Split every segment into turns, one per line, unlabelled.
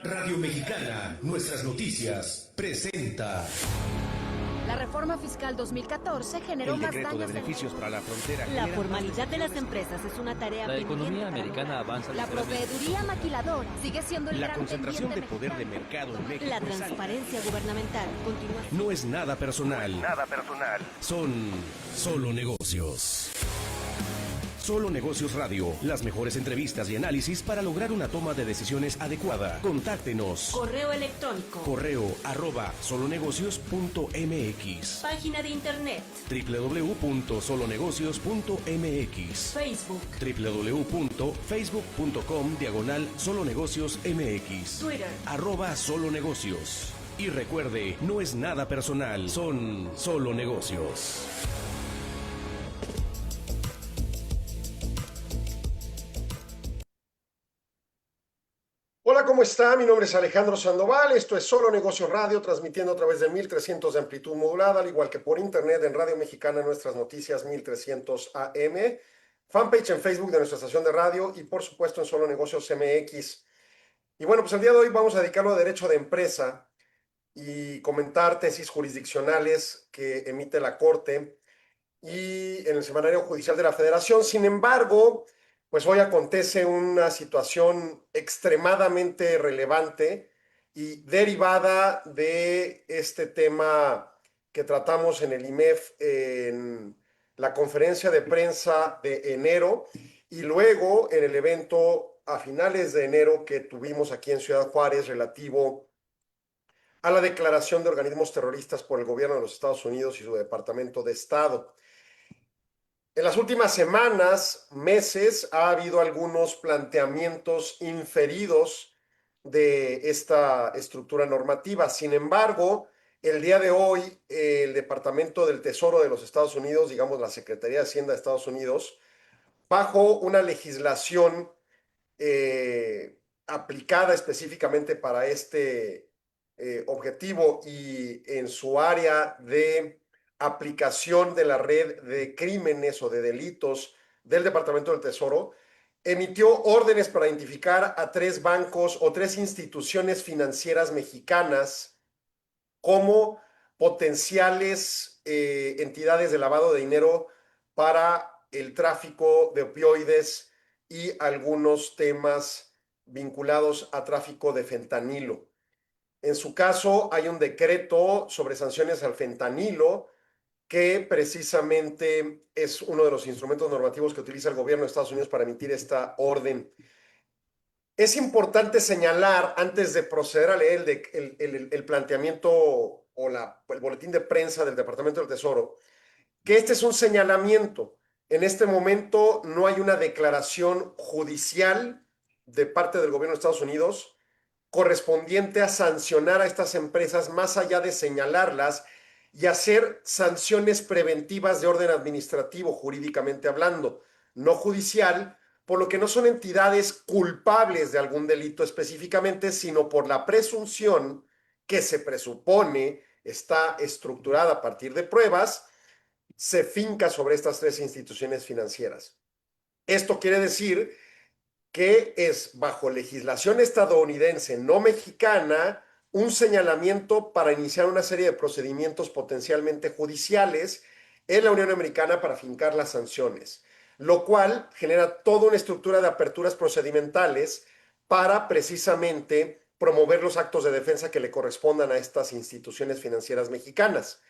Radio Mexicana, nuestras noticias, presenta.
La reforma fiscal 2014 generó más daños
de beneficios para la frontera.
La formalidad de las empresas es una tarea
La
pendiente
economía
para
americana avanza.
La proveeduría maquiladora sigue siendo el
La
gran
concentración de
pendiente
poder de
mexicano.
mercado en México.
la transparencia gubernamental continúa.
No es nada personal.
Nada personal.
Son solo negocios. Solo Negocios Radio. Las mejores entrevistas y análisis para lograr una toma de decisiones adecuada. Contáctenos.
Correo electrónico.
Correo@solonegocios.mx.
Página de internet.
www.solonegocios.mx.
Facebook.
www.facebook.com/solonegociosmx.
Twitter.
@solonegocios. Y recuerde, no es nada personal, son solo negocios.
Hola, ¿cómo está? Mi nombre es Alejandro Sandoval, esto es Solo Negocios Radio, transmitiendo a través de 1300 de amplitud modulada, al igual que por internet en Radio Mexicana, Nuestras Noticias 1300 AM, fanpage en Facebook de nuestra estación de radio y por supuesto en Solo Negocios MX. Y bueno, pues el día de hoy vamos a dedicarlo a Derecho de Empresa y comentar tesis jurisdiccionales que emite la Corte y en el Semanario Judicial de la Federación. Sin embargo, pues hoy acontece una situación extremadamente relevante y derivada de este tema que tratamos en el IMEF en la conferencia de prensa de enero y luego en el evento a finales de enero que tuvimos aquí en Ciudad Juárez relativo a la declaración de organismos terroristas por el gobierno de los Estados Unidos y su Departamento de Estado. En las últimas semanas, meses, ha habido algunos planteamientos inferidos de esta estructura normativa. Sin embargo, el día de hoy, el Departamento del Tesoro de los Estados Unidos, digamos la Secretaría de Hacienda de Estados Unidos, bajo una legislación aplicada específicamente para este objetivo y en su área de aplicación de la red de crímenes o de delitos del Departamento del Tesoro, emitió órdenes para identificar a 3 bancos o 3 instituciones financieras mexicanas como potenciales entidades de lavado de dinero para el tráfico de opioides y algunos temas vinculados a tráfico de fentanilo. En su caso, hay un decreto sobre sanciones al fentanilo que precisamente es uno de los instrumentos normativos que utiliza el gobierno de Estados Unidos para emitir esta orden. Es importante señalar, antes de proceder a leer el planteamiento o el boletín de prensa del Departamento del Tesoro, que este es un señalamiento. En este momento no hay una declaración judicial de parte del gobierno de Estados Unidos correspondiente a sancionar a estas empresas más allá de señalarlas y hacer sanciones preventivas de orden administrativo, jurídicamente hablando, no judicial, por lo que no son entidades culpables de algún delito específicamente, sino por la presunción que se presupone está estructurada a partir de pruebas, se finca sobre estas 3 instituciones financieras. Esto quiere decir que es bajo legislación estadounidense, no mexicana, un señalamiento para iniciar una serie de procedimientos potencialmente judiciales en la Unión Americana para fincar las sanciones, lo cual genera toda una estructura de aperturas procedimentales para precisamente promover los actos de defensa que le correspondan a estas instituciones financieras mexicanas.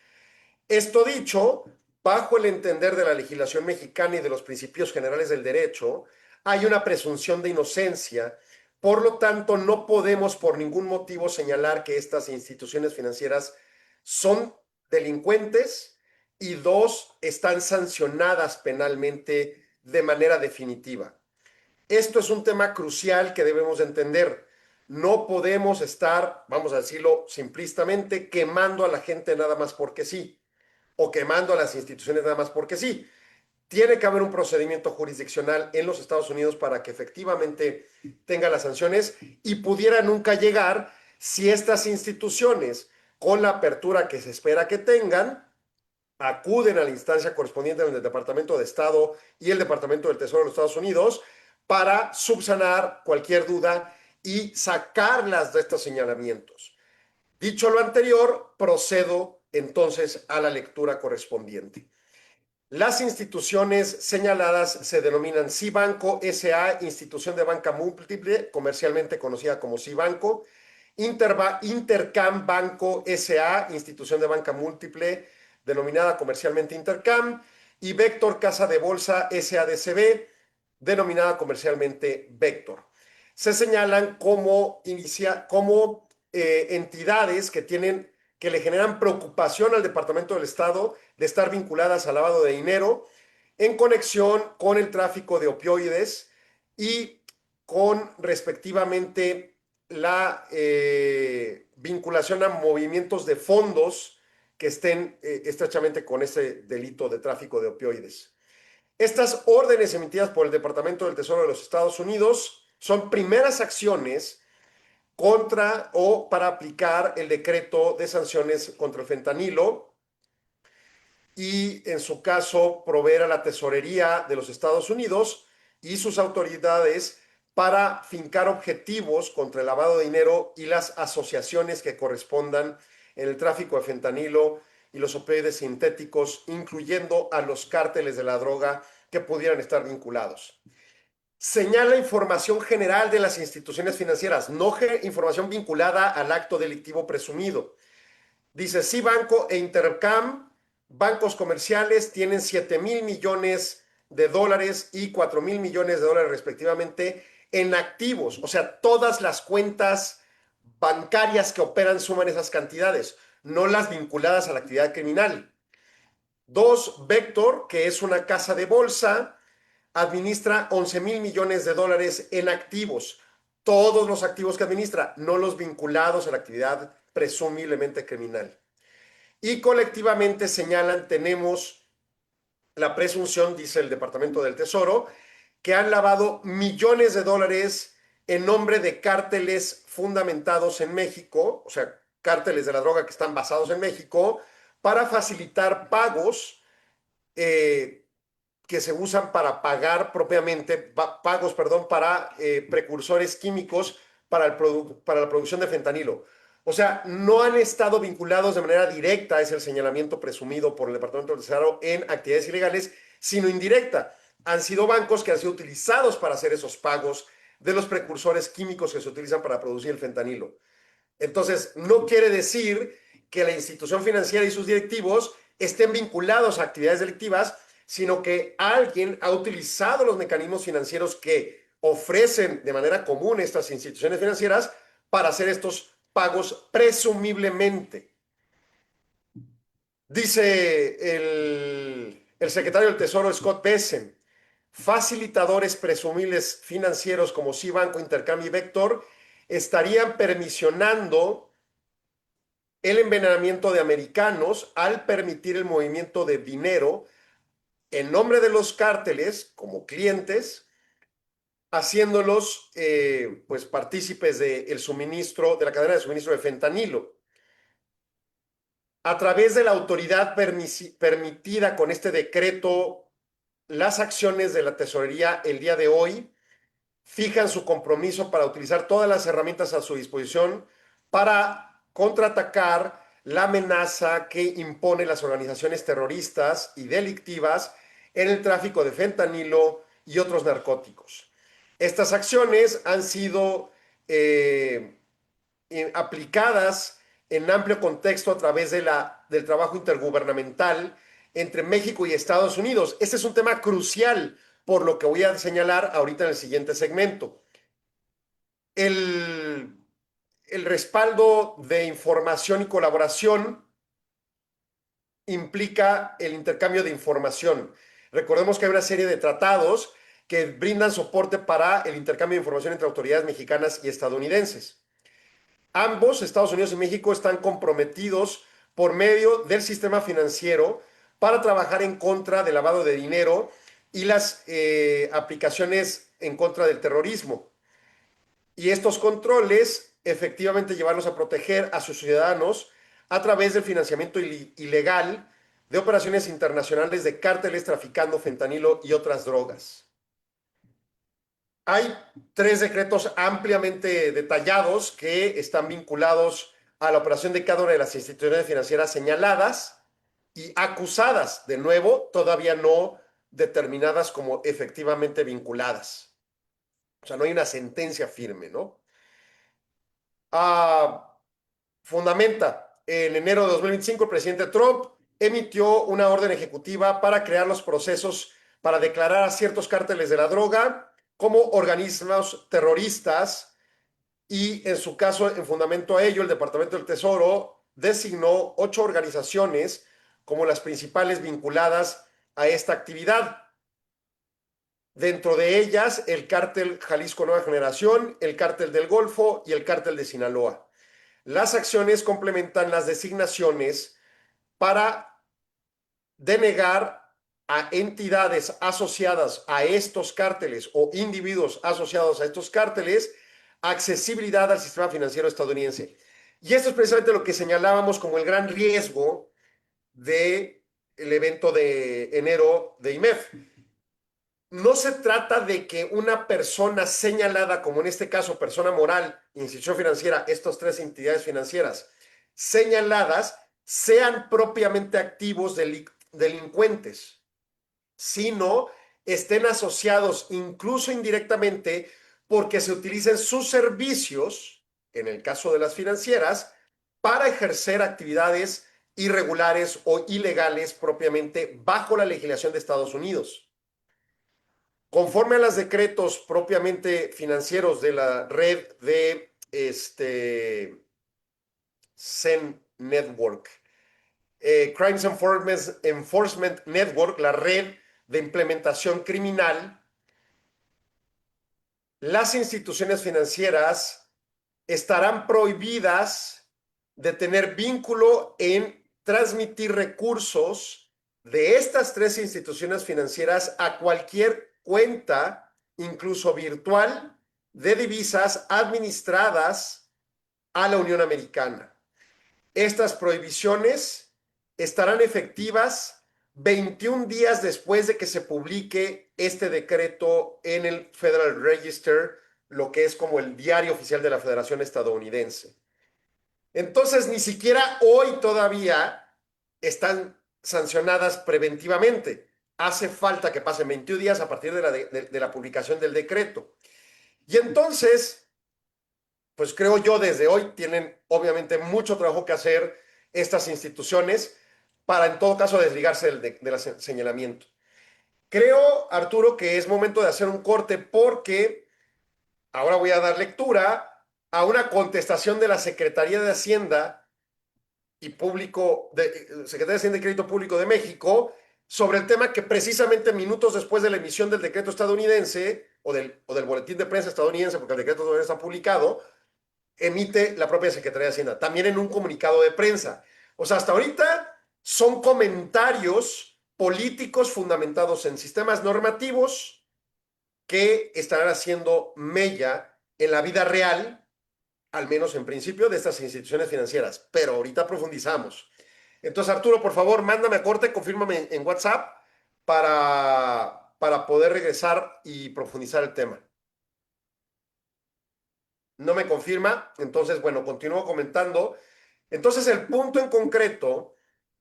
Esto dicho, bajo el entender de la legislación mexicana y de los principios generales del derecho, hay una presunción de inocencia. Por lo tanto, no podemos por ningún motivo señalar que estas instituciones financieras son delincuentes y 2, están sancionadas penalmente de manera definitiva. Esto es un tema crucial que debemos entender. No podemos estar, vamos a decirlo simplistamente, quemando a la gente nada más porque sí, o quemando a las instituciones nada más porque sí. Tiene que haber un procedimiento jurisdiccional en los Estados Unidos para que efectivamente tenga las sanciones y pudiera nunca llegar si estas instituciones, con la apertura que se espera que tengan, acuden a la instancia correspondiente del Departamento de Estado y el Departamento del Tesoro de los Estados Unidos para subsanar cualquier duda y sacarlas de estos señalamientos. Dicho lo anterior, procedo entonces a la lectura correspondiente. Las instituciones señaladas se denominan Cibanco S.A., institución de banca múltiple, comercialmente conocida como Cibanco, Intercam Banco S.A., institución de banca múltiple, denominada comercialmente Intercam, y Vector Casa de Bolsa S.A.D.C.B., denominada comercialmente Vector. Se señalan como entidades que le generan preocupación al Departamento del Estado de estar vinculadas al lavado de dinero en conexión con el tráfico de opioides y con respectivamente la vinculación a movimientos de fondos que estén estrechamente con ese delito de tráfico de opioides. Estas órdenes emitidas por el Departamento del Tesoro de los Estados Unidos son primeras acciones contra o para aplicar el decreto de sanciones contra el fentanilo y, en su caso, proveer a la Tesorería de los Estados Unidos y sus autoridades para fincar objetivos contra el lavado de dinero y las asociaciones que correspondan en el tráfico de fentanilo y los opioides sintéticos, incluyendo a los cárteles de la droga que pudieran estar vinculados. Señala información general de las instituciones financieras, no información vinculada al acto delictivo presumido. Dice, Cibanco e Intercam, bancos comerciales, tienen 7,000 millones de dólares y 4,000 millones de dólares respectivamente en activos. O sea, todas las cuentas bancarias que operan suman esas cantidades, no las vinculadas a la actividad criminal. 2, Vector, que es una casa de bolsa, administra 11,000 millones de dólares en activos. Todos los activos que administra, no los vinculados a la actividad presumiblemente criminal. Y colectivamente señalan, tenemos la presunción, dice el Departamento del Tesoro, que han lavado millones de dólares en nombre de cárteles fundamentados en México, o sea, cárteles de la droga que están basados en México, para facilitar pagos que se usan para pagar propiamente, para precursores químicos para la producción de fentanilo. O sea, no han estado vinculados de manera directa, es el señalamiento presumido por el Departamento del Tesoro, en actividades ilegales, sino indirecta. Han sido bancos que han sido utilizados para hacer esos pagos de los precursores químicos que se utilizan para producir el fentanilo. Entonces, no quiere decir que la institución financiera y sus directivos estén vinculados a actividades delictivas, sino que alguien ha utilizado los mecanismos financieros que ofrecen de manera común estas instituciones financieras para hacer estos pagos presumiblemente. Dice el secretario del Tesoro, Scott Bessent, facilitadores presumibles financieros como Cibanco, Intercam y Vector estarían permisionando el envenenamiento de americanos al permitir el movimiento de dinero en nombre de los cárteles como clientes, haciéndolos pues partícipes del suministro, de la cadena de suministro de fentanilo. A través de la autoridad permitida con este decreto, las acciones de la tesorería el día de hoy fijan su compromiso para utilizar todas las herramientas a su disposición para contraatacar la amenaza que imponen las organizaciones terroristas y delictivas en el tráfico de fentanilo y otros narcóticos. Estas acciones han sido aplicadas en amplio contexto a través del trabajo intergubernamental entre México y Estados Unidos. Este es un tema crucial, por lo que voy a señalar ahorita en el siguiente segmento. El respaldo de información y colaboración implica el intercambio de información. Recordemos que hay una serie de tratados que brindan soporte para el intercambio de información entre autoridades mexicanas y estadounidenses. Ambos, Estados Unidos y México, están comprometidos por medio del sistema financiero para trabajar en contra del lavado de dinero y las aplicaciones en contra del terrorismo. Y estos controles, efectivamente, llevarlos a proteger a sus ciudadanos a través del financiamiento ilegal de operaciones internacionales de cárteles traficando fentanilo y otras drogas. Hay 3 decretos ampliamente detallados que están vinculados a la operación de cada una de las instituciones financieras señaladas y acusadas, de nuevo, todavía no determinadas como efectivamente vinculadas. O sea, no hay una sentencia firme, ¿no? Fundamenta, en enero de 2025, el presidente Trump emitió una orden ejecutiva para crear los procesos para declarar a ciertos cárteles de la droga como organismos terroristas y, en su caso, en fundamento a ello, el Departamento del Tesoro designó 8 organizaciones como las principales vinculadas a esta actividad. Dentro de ellas, el Cártel Jalisco Nueva Generación, el Cártel del Golfo y el Cártel de Sinaloa. Las acciones complementan las designaciones para denegar a entidades asociadas a estos cárteles o individuos asociados a estos cárteles accesibilidad al sistema financiero estadounidense. Y esto es precisamente lo que señalábamos como el gran riesgo del evento de enero de IMEF. No se trata de que una persona señalada, como en este caso persona moral, institución financiera, estas 3 entidades financieras señaladas, sean propiamente activos delincuentes, sino estén asociados incluso indirectamente porque se utilicen sus servicios, en el caso de las financieras, para ejercer actividades irregulares o ilegales propiamente bajo la legislación de Estados Unidos. Conforme a los decretos propiamente financieros de la red de CEN Network, Crimes Enforcement Network, la red de implementación criminal, las instituciones financieras estarán prohibidas de tener vínculo en transmitir recursos de estas 3 instituciones financieras a cualquier cuenta, incluso virtual, de divisas administradas a la Unión Americana. Estas prohibiciones estarán efectivas 21 días después de que se publique este decreto en el Federal Register, lo que es como el diario oficial de la Federación Estadounidense. Entonces, ni siquiera hoy todavía están sancionadas preventivamente. Hace falta que pasen 21 días a partir de la publicación del decreto. Y entonces, pues creo yo desde hoy tienen obviamente mucho trabajo que hacer estas instituciones para en todo caso desligarse del señalamiento. Creo, Arturo, que es momento de hacer un corte porque ahora voy a dar lectura a una contestación de la Secretaría de Hacienda y Secretaría de Hacienda y Crédito Público de México sobre el tema que precisamente minutos después de la emisión del decreto estadounidense o del boletín de prensa estadounidense, porque el decreto todavía está publicado, emite la propia Secretaría de Hacienda, también en un comunicado de prensa. O sea, hasta ahorita son comentarios políticos fundamentados en sistemas normativos que estarán haciendo mella en la vida real, al menos en principio, de estas instituciones financieras. Pero ahorita profundizamos. Entonces, Arturo, por favor, mándame a corte, confírmame en WhatsApp para poder regresar y profundizar el tema. No me confirma, entonces, bueno, continúo comentando. Entonces, el punto en concreto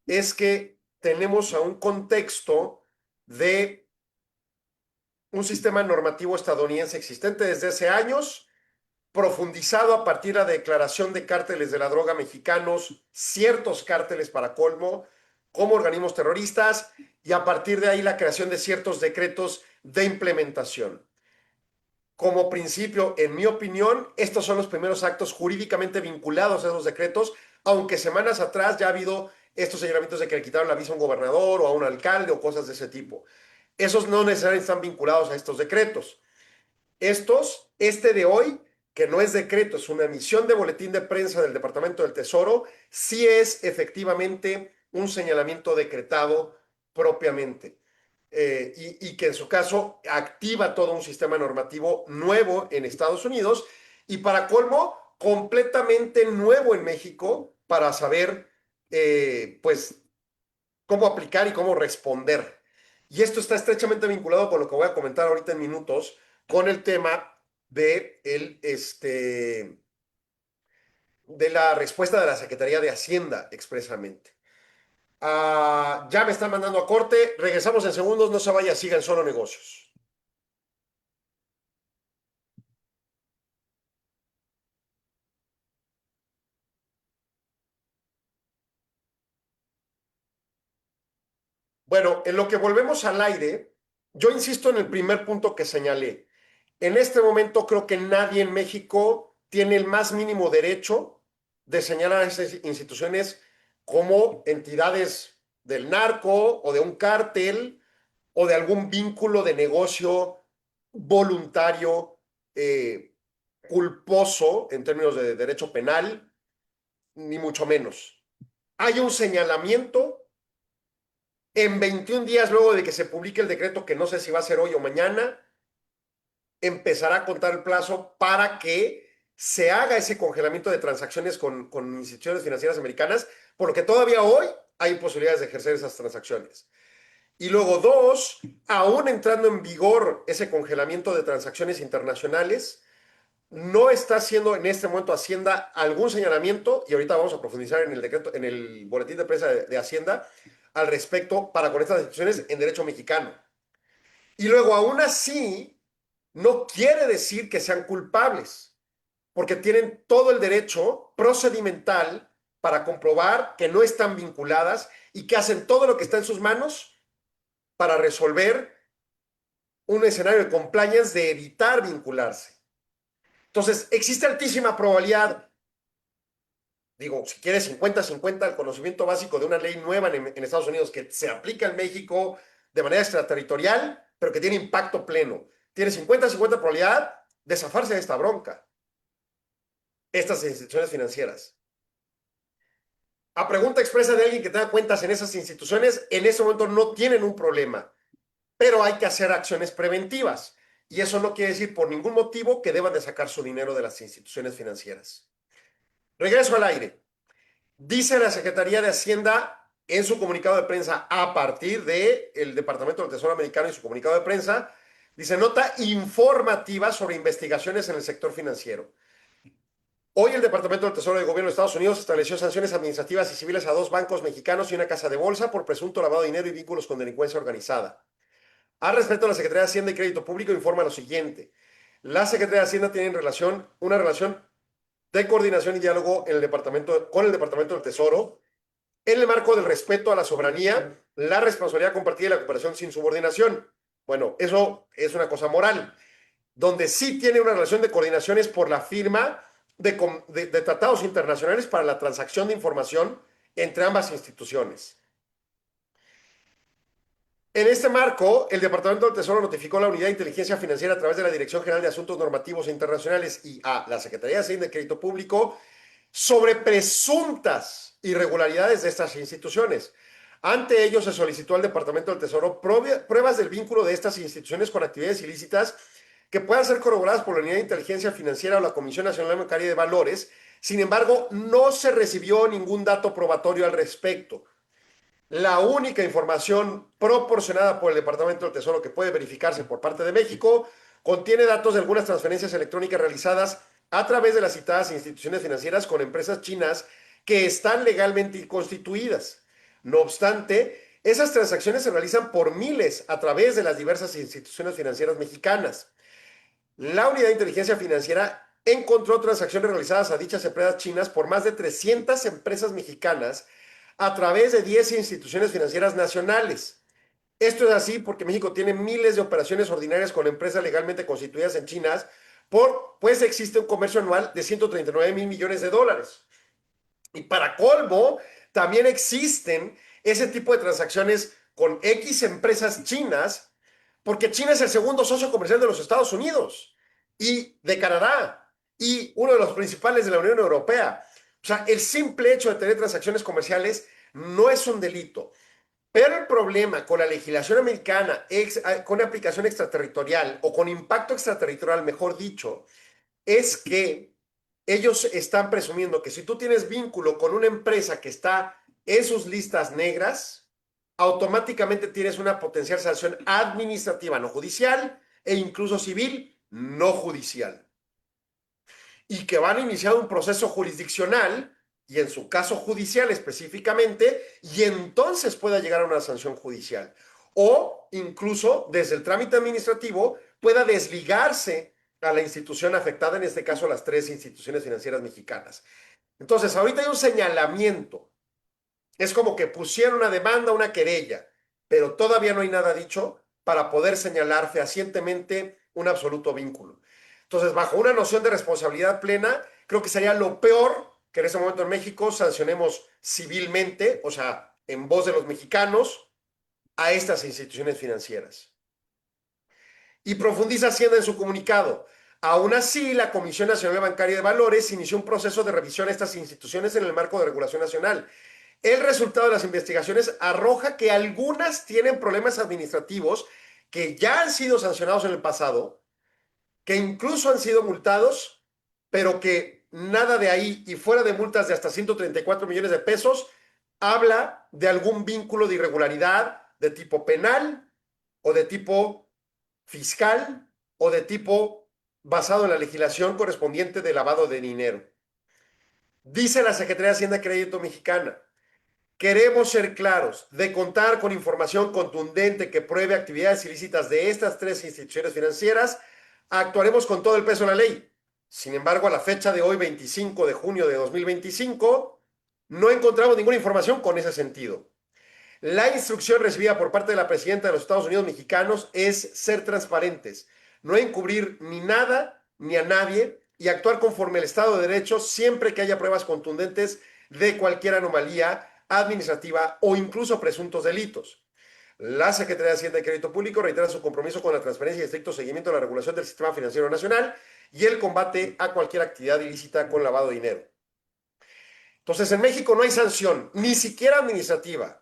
es que tenemos a un contexto de un sistema normativo estadounidense existente desde hace años, profundizado a partir de la declaración de cárteles de la droga mexicanos, ciertos cárteles para colmo, como organismos terroristas, y a partir de ahí la creación de ciertos decretos de implementación. Como principio, en mi opinión, estos son los primeros actos jurídicamente vinculados a esos decretos, aunque semanas atrás ya ha habido estos señalamientos de que le quitaron la visa a un gobernador o a un alcalde o cosas de ese tipo. Esos no necesariamente están vinculados a estos decretos. Este de hoy, que no es decreto, es una emisión de boletín de prensa del Departamento del Tesoro, sí es efectivamente un señalamiento decretado propiamente. Y que en su caso activa todo un sistema normativo nuevo en Estados Unidos y para colmo completamente nuevo en México para saber pues cómo aplicar y cómo responder. Y esto está estrechamente vinculado con lo que voy a comentar ahorita en minutos, con el tema de la respuesta de la Secretaría de Hacienda expresamente. Ya me están mandando a corte. Regresamos en segundos. No se vaya, sigan Solo Negocios. Bueno, en lo que volvemos al aire, yo insisto en el primer punto que señalé. En este momento creo que nadie en México tiene el más mínimo derecho de señalar a esas instituciones como entidades del narco o de un cártel o de algún vínculo de negocio voluntario, culposo en términos de derecho penal, ni mucho menos. Hay un señalamiento en 21 días luego de que se publique el decreto, que no sé si va a ser hoy o mañana, empezará a contar el plazo para que se haga ese congelamiento de transacciones con instituciones financieras americanas, porque todavía hoy hay posibilidades de ejercer esas transacciones. Y luego, dos, aún entrando en vigor ese congelamiento de transacciones internacionales, no está haciendo en este momento Hacienda algún señalamiento, y ahorita vamos a profundizar en el decreto, en el boletín de prensa de Hacienda al respecto para con estas instituciones en derecho mexicano. Y luego, aún así, no quiere decir que sean culpables, porque tienen todo el derecho procedimental para comprobar que no están vinculadas y que hacen todo lo que está en sus manos para resolver un escenario de compliance de evitar vincularse. Entonces, existe altísima probabilidad, digo, si quieres 50-50, el conocimiento básico de una ley nueva en Estados Unidos que se aplica en México de manera extraterritorial, pero que tiene impacto pleno. Tiene 50-50 probabilidad de zafarse de esta bronca. Estas instituciones financieras. A pregunta expresa de alguien que tenga cuentas en esas instituciones, en ese momento no tienen un problema, pero hay que hacer acciones preventivas. Y eso no quiere decir por ningún motivo que deban de sacar su dinero de las instituciones financieras. Regreso al aire. Dice la Secretaría de Hacienda en su comunicado de prensa a partir del Departamento del Tesoro americano y su comunicado de prensa, dice nota informativa sobre investigaciones en el sector financiero. Hoy el Departamento del Tesoro del Gobierno de Estados Unidos estableció sanciones administrativas y civiles a 2 bancos mexicanos y una casa de bolsa por presunto lavado de dinero y vínculos con delincuencia organizada. Al respecto, la Secretaría de Hacienda y Crédito Público informa lo siguiente. La Secretaría de Hacienda tiene una relación de coordinación y diálogo con el Departamento del Tesoro en el marco del respeto a la soberanía, la responsabilidad compartida y la cooperación sin subordinación. Bueno, eso es una cosa moral. Donde sí tiene una relación de coordinación es por la firma de tratados internacionales para la transacción de información entre ambas instituciones. En este marco, el Departamento del Tesoro notificó a la Unidad de Inteligencia Financiera a través de la Dirección General de Asuntos Normativos e Internacionales y a la Secretaría de Hacienda y Crédito Público sobre presuntas irregularidades de estas instituciones. Ante ello, se solicitó al Departamento del Tesoro pruebas del vínculo de estas instituciones con actividades ilícitas que puedan ser corroboradas por la Unidad de Inteligencia Financiera o la Comisión Nacional Bancaria de Valores. Sin embargo, no se recibió ningún dato probatorio al respecto. La única información proporcionada por el Departamento del Tesoro que puede verificarse por parte de México contiene datos de algunas transferencias electrónicas realizadas a través de las citadas instituciones financieras con empresas chinas que están legalmente constituidas. No obstante, esas transacciones se realizan por miles a través de las diversas instituciones financieras mexicanas. La Unidad de Inteligencia Financiera encontró transacciones realizadas a dichas empresas chinas por más de 300 empresas mexicanas a través de 10 instituciones financieras nacionales. Esto es así porque México tiene miles de operaciones ordinarias con empresas legalmente constituidas en China, pues existe un comercio anual de 139,000 millones de dólares. Y para colmo, también existen ese tipo de transacciones con X empresas chinas, porque China es el segundo socio comercial de los Estados Unidos y de Canadá y uno de los principales de la Unión Europea. O sea, el simple hecho de tener transacciones comerciales no es un delito. Pero el problema con la legislación americana, con aplicación extraterritorial o con impacto extraterritorial, mejor dicho, es que ellos están presumiendo que si tú tienes vínculo con una empresa que está en sus listas negras, automáticamente tienes una potencial sanción administrativa, no judicial, e incluso civil no judicial, y que van a iniciar un proceso jurisdiccional, y en su caso judicial específicamente, y entonces pueda llegar a una sanción judicial. O incluso desde el trámite administrativo pueda desligarse a la institución afectada, en este caso las 3 instituciones financieras mexicanas. Entonces, ahorita hay un señalamiento. Es como que pusieron una demanda, una querella, pero todavía no hay nada dicho para poder señalar fehacientemente un absoluto vínculo. Entonces, bajo una noción de responsabilidad plena, creo que sería lo peor que en ese momento en México sancionemos civilmente, o sea, en voz de los mexicanos, a estas instituciones financieras. Y profundiza Hacienda en su comunicado. Aún así, la Comisión Nacional Bancaria de Valores inició un proceso de revisión a estas instituciones en el marco de regulación nacional. El resultado de las investigaciones arroja que algunas tienen problemas administrativos que ya han sido sancionados en el pasado, que incluso han sido multados, pero que nada de ahí y fuera de multas de hasta 134 millones de pesos habla de algún vínculo de irregularidad de tipo penal o de tipo fiscal o de tipo basado en la legislación correspondiente de lavado de dinero. Dice la Secretaría de Hacienda y Crédito Mexicana: queremos ser claros, de contar con información contundente que pruebe actividades ilícitas de estas 3 instituciones financieras, actuaremos con todo el peso de la ley. Sin embargo, a la fecha de hoy, 25 de junio de 2025, no encontramos ninguna información con ese sentido. La instrucción recibida por parte de la presidenta de los Estados Unidos mexicanos es ser transparentes, no encubrir ni nada ni a nadie y actuar conforme al Estado de Derecho siempre que haya pruebas contundentes de cualquier anomalía administrativa o incluso presuntos delitos. La Secretaría de Hacienda y Crédito Público reitera su compromiso con la transparencia y estricto seguimiento de la regulación del sistema financiero nacional y el combate a cualquier actividad ilícita con lavado de dinero. Entonces, en México no hay sanción, ni siquiera administrativa.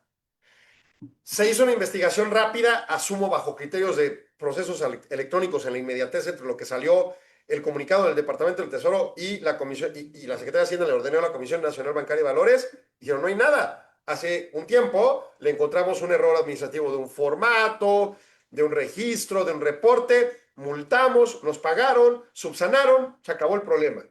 Se hizo una investigación rápida, asumo bajo criterios de procesos electrónicos en la inmediatez entre lo que salió el comunicado del Departamento del Tesoro y la Comisión y la Secretaría de Hacienda le ordenó a la Comisión Nacional Bancaria de Valores. Dijeron, no hay nada. Hace un tiempo le encontramos un error administrativo de un formato, de un registro, de un reporte, multamos, nos pagaron, subsanaron, se acabó el problema.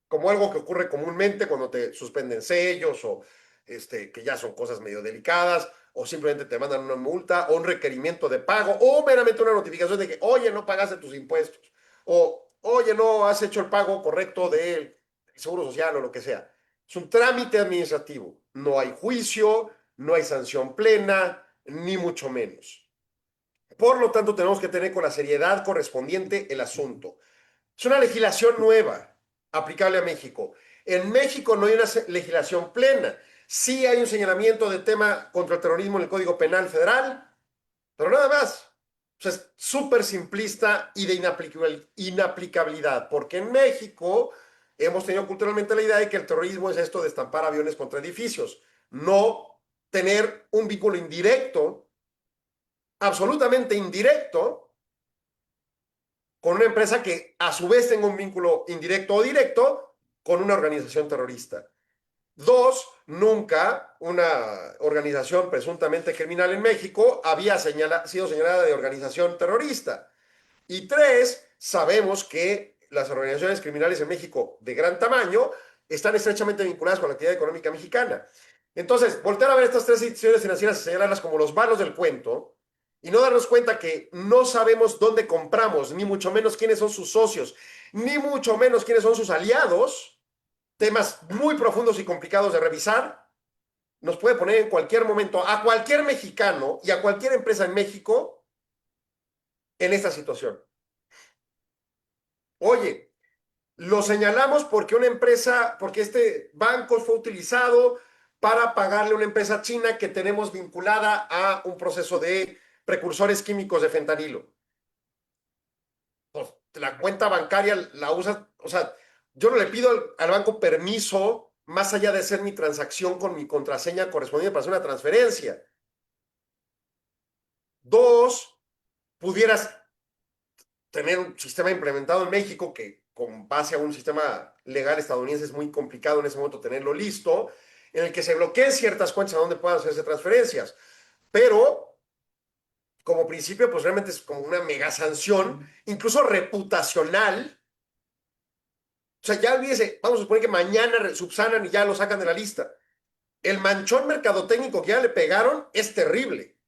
Como algo que ocurre comúnmente cuando te suspenden sellos o que ya son cosas medio delicadas, o simplemente te mandan una multa o un requerimiento de pago o meramente una notificación de que, oye, no pagaste tus impuestos o, oye, no has hecho el pago correcto del seguro social o lo que sea. Es un trámite administrativo. No hay juicio, no hay sanción plena, ni mucho menos. Por lo tanto, tenemos que tener con la seriedad correspondiente el asunto. Es una legislación nueva aplicable a México. En México no hay una legislación plena. Sí hay un señalamiento de tema contra el terrorismo en el Código Penal Federal, pero nada más. O sea, es súper simplista y de inaplicabilidad, porque en México hemos tenido culturalmente la idea de que el terrorismo es esto de estampar aviones contra edificios, no tener un vínculo indirecto, absolutamente indirecto, con una empresa que a su vez tenga un vínculo indirecto o directo con una organización terrorista. 2, nunca una organización presuntamente criminal en México había sido señalada de organización terrorista. Y 3, sabemos que las organizaciones criminales en México de gran tamaño están estrechamente vinculadas con la actividad económica mexicana. Entonces, voltear a ver estas 3 instituciones financieras y señalarlas como los malos del cuento y no darnos cuenta que no sabemos dónde compramos, ni mucho menos quiénes son sus socios, ni mucho menos quiénes son sus aliados, temas muy profundos y complicados de revisar, nos puede poner en cualquier momento a cualquier mexicano y a cualquier empresa en México en esta situación. Oye, lo señalamos porque porque este banco fue utilizado para pagarle a una empresa china que tenemos vinculada a un proceso de precursores químicos de fentanilo. Pues la cuenta bancaria la usa, o sea, yo no le pido al banco permiso más allá de hacer mi transacción con mi contraseña correspondiente para hacer una transferencia. 2, pudieras tener un sistema implementado en México que con base a un sistema legal estadounidense es muy complicado en ese momento tenerlo listo, en el que se bloqueen ciertas cuentas a donde puedan hacerse transferencias. Pero como principio, pues realmente es como una mega sanción, incluso reputacional. O sea, ya olvídese, vamos a suponer que mañana subsanan y ya lo sacan de la lista. El manchón mercadotécnico que ya le pegaron es terrible.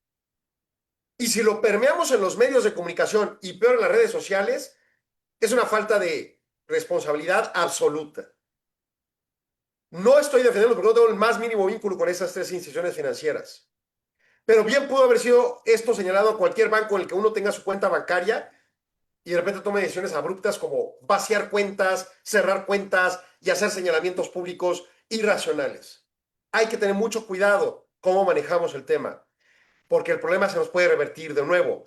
Y si lo permeamos en los medios de comunicación y peor en las redes sociales, es una falta de responsabilidad absoluta. No estoy defendiendo porque no tengo el más mínimo vínculo con esas tres instituciones financieras. Pero bien pudo haber sido esto señalado a cualquier banco en el que uno tenga su cuenta bancaria y de repente tome decisiones abruptas como vaciar cuentas, cerrar cuentas y hacer señalamientos públicos irracionales. Hay que tener mucho cuidado cómo manejamos el tema, porque el problema se nos puede revertir de nuevo.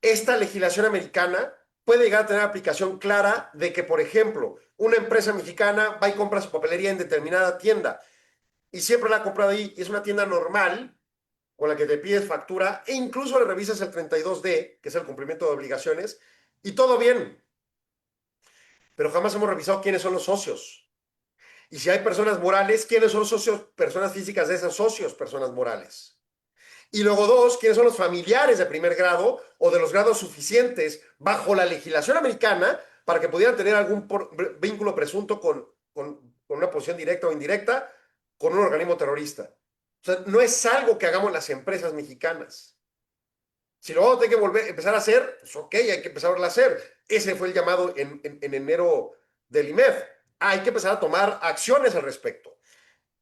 Esta legislación americana puede llegar a tener aplicación clara de que, por ejemplo, una empresa mexicana va y compra su papelería en determinada tienda y siempre la ha comprado ahí y es una tienda normal con la que te pides factura e incluso le revisas el 32D, que es el cumplimiento de obligaciones, y todo bien. Pero jamás hemos revisado quiénes son los socios. Y si hay personas morales, quiénes son los socios, personas físicas de esos socios, personas morales. Y luego dos, quiénes son los familiares de primer grado o de los grados suficientes bajo la legislación americana para que pudieran tener algún vínculo presunto con una posición directa o indirecta con un organismo terrorista. O sea, no es algo que hagamos las empresas mexicanas. Si lo vamos a tener que empezar a hacer, pues ok, hay que empezar a hacer. Ese fue el llamado en enero del IMEF. Hay que empezar a tomar acciones al respecto.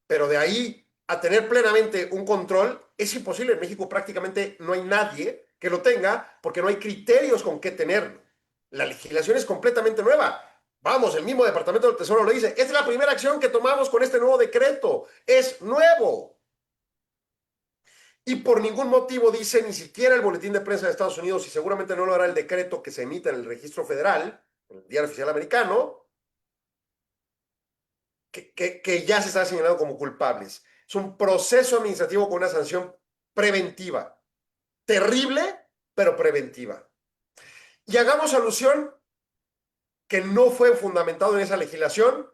Pero de ahí a tener plenamente un control es imposible. En México prácticamente no hay nadie que lo tenga porque no hay criterios con qué tenerlo. La legislación es completamente nueva. Vamos, el mismo Departamento del Tesoro lo dice. Esta es la primera acción que tomamos con este nuevo decreto. Es nuevo. Y por ningún motivo dice ni siquiera el Boletín de Prensa de Estados Unidos, y seguramente no lo hará el decreto que se emita en el Registro Federal, en el Diario Oficial Americano, que ya se está señalando como culpables. Es un proceso administrativo con una sanción preventiva. Terrible, pero preventiva. Y hagamos alusión que no fue fundamentado en esa legislación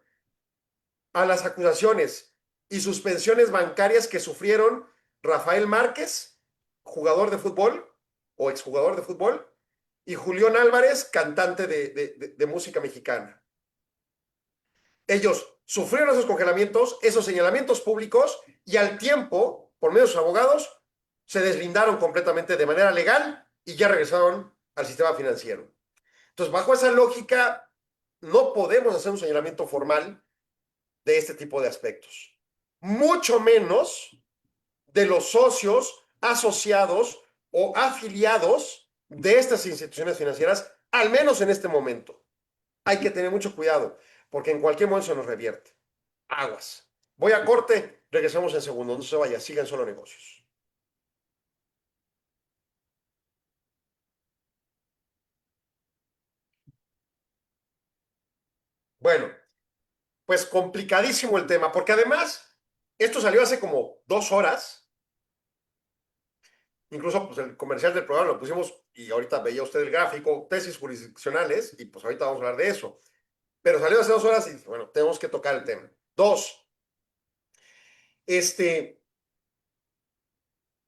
a las acusaciones y suspensiones bancarias que sufrieron Rafael Márquez, jugador de fútbol o exjugador de fútbol, y Julián Álvarez, cantante de música mexicana. Ellos sufrieron esos congelamientos, esos señalamientos públicos, y al tiempo, por medio de sus abogados, se deslindaron completamente de manera legal y ya regresaron al sistema financiero. Entonces, bajo esa lógica, no podemos hacer un señalamiento formal de este tipo de aspectos. Mucho menos de los socios, asociados o afiliados de estas instituciones financieras, al menos en este momento. Hay que tener mucho cuidado, porque en cualquier momento se nos revierte. Aguas. Voy a corte, regresamos en segundo. No se vaya, sigan Solo Negocios. Bueno, pues complicadísimo el tema, porque además, esto salió hace como 2 horas. Incluso pues, el comercial del programa lo pusimos y ahorita veía usted el gráfico, tesis jurisdiccionales, y pues ahorita vamos a hablar de eso. Pero salió hace 2 horas y bueno, tenemos que tocar el tema. Dos, en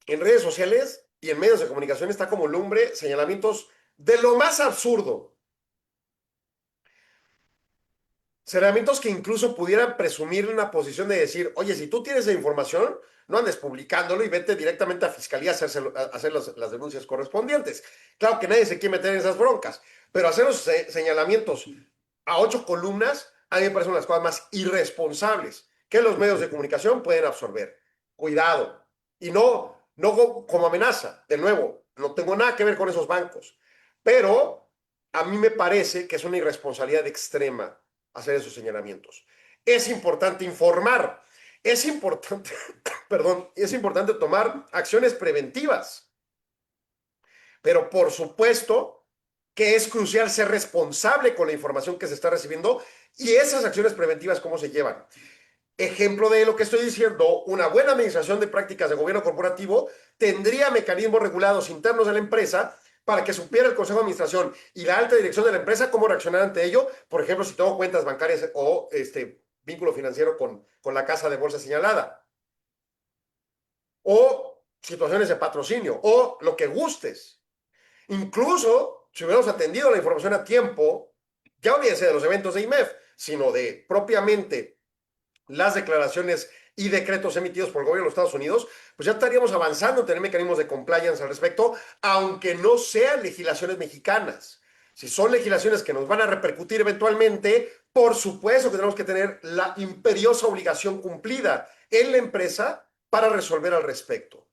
redes sociales y en medios de comunicación está como lumbre señalamientos de lo más absurdo. Señalamientos que incluso pudieran presumir una posición de decir, oye, si tú tienes esa información, no andes publicándolo y vete directamente a Fiscalía a hacer las denuncias correspondientes. Claro que nadie se quiere meter en esas broncas, pero hacer los señalamientos a 8 columnas a mí me parecen las cosas más irresponsables que los medios de comunicación pueden absorber. Cuidado. Y no como amenaza. De nuevo, no tengo nada que ver con esos bancos, pero a mí me parece que es una irresponsabilidad extrema hacer esos señalamientos. Es importante informar, es importante, perdón, es importante tomar acciones preventivas, pero por supuesto que es crucial ser responsable con la información que se está recibiendo y esas acciones preventivas, ¿cómo se llevan? Ejemplo de lo que estoy diciendo, una buena administración de prácticas de gobierno corporativo tendría mecanismos regulados internos de la empresa para que supiera el consejo de administración y la alta dirección de la empresa cómo reaccionar ante ello. Por ejemplo, si tengo cuentas bancarias o vínculo financiero con la casa de bolsa señalada. O situaciones de patrocinio o lo que gustes. Incluso, si hubiéramos atendido la información a tiempo, ya olvídense de los eventos de IMEF, sino de propiamente las declaraciones y decretos emitidos por el gobierno de los Estados Unidos, pues ya estaríamos avanzando en tener mecanismos de compliance al respecto, aunque no sean legislaciones mexicanas. Si son legislaciones que nos van a repercutir eventualmente, por supuesto que tenemos que tener la imperiosa obligación cumplida en la empresa para resolver al respecto.